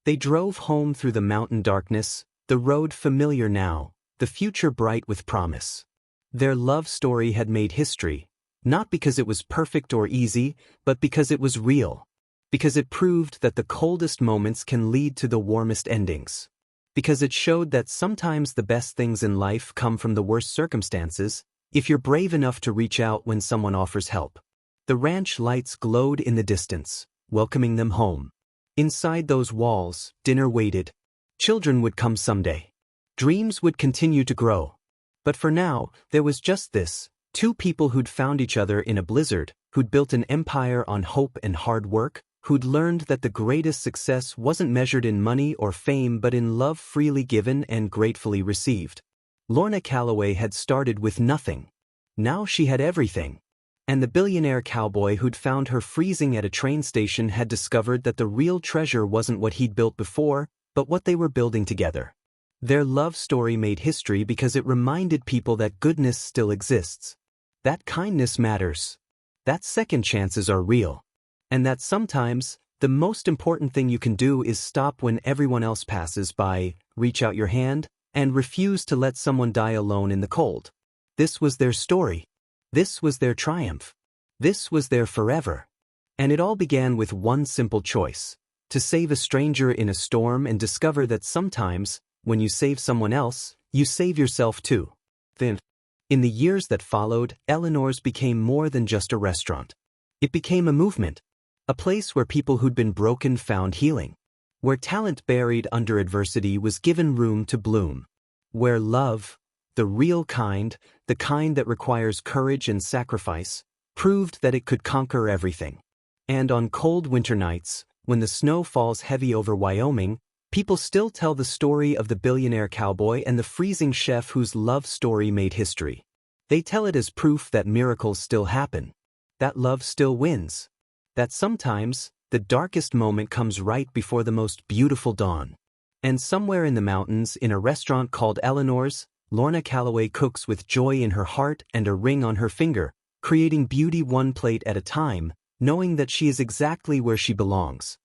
They drove home through the mountain darkness, the road familiar now, the future bright with promise. Their love story had made history, not because it was perfect or easy, but because it was real. Because it proved that the coldest moments can lead to the warmest endings. Because it showed that sometimes the best things in life come from the worst circumstances, if you're brave enough to reach out when someone offers help. The ranch lights glowed in the distance, welcoming them home. Inside those walls, dinner waited. Children would come someday. Dreams would continue to grow. But for now, there was just this: two people who'd found each other in a blizzard, who'd built an empire on hope and hard work, who'd learned that the greatest success wasn't measured in money or fame but in love freely given and gratefully received. Lorna Calloway had started with nothing. Now she had everything. And the billionaire cowboy who'd found her freezing at a train station had discovered that the real treasure wasn't what he'd built before, but what they were building together. Their love story made history because it reminded people that goodness still exists, that kindness matters, that second chances are real, and that sometimes, the most important thing you can do is stop when everyone else passes by, reach out your hand, and refuse to let someone die alone in the cold. This was their story. This was their triumph. This was their forever. And it all began with one simple choice: to save a stranger in a storm and discover that sometimes, when you save someone else, you save yourself too. Then, in the years that followed, Eleanor's became more than just a restaurant. It became a movement. A place where people who'd been broken found healing. Where talent buried under adversity was given room to bloom. Where love, the real kind, the kind that requires courage and sacrifice, proved that it could conquer everything. And on cold winter nights, when the snow falls heavy over Wyoming, people still tell the story of the billionaire cowboy and the freezing chef whose love story made history. They tell it as proof that miracles still happen, that love still wins, that sometimes, the darkest moment comes right before the most beautiful dawn. And somewhere in the mountains, in a restaurant called Eleanor's, Lorna Calloway cooks with joy in her heart and a ring on her finger, creating beauty one plate at a time, knowing that she is exactly where she belongs.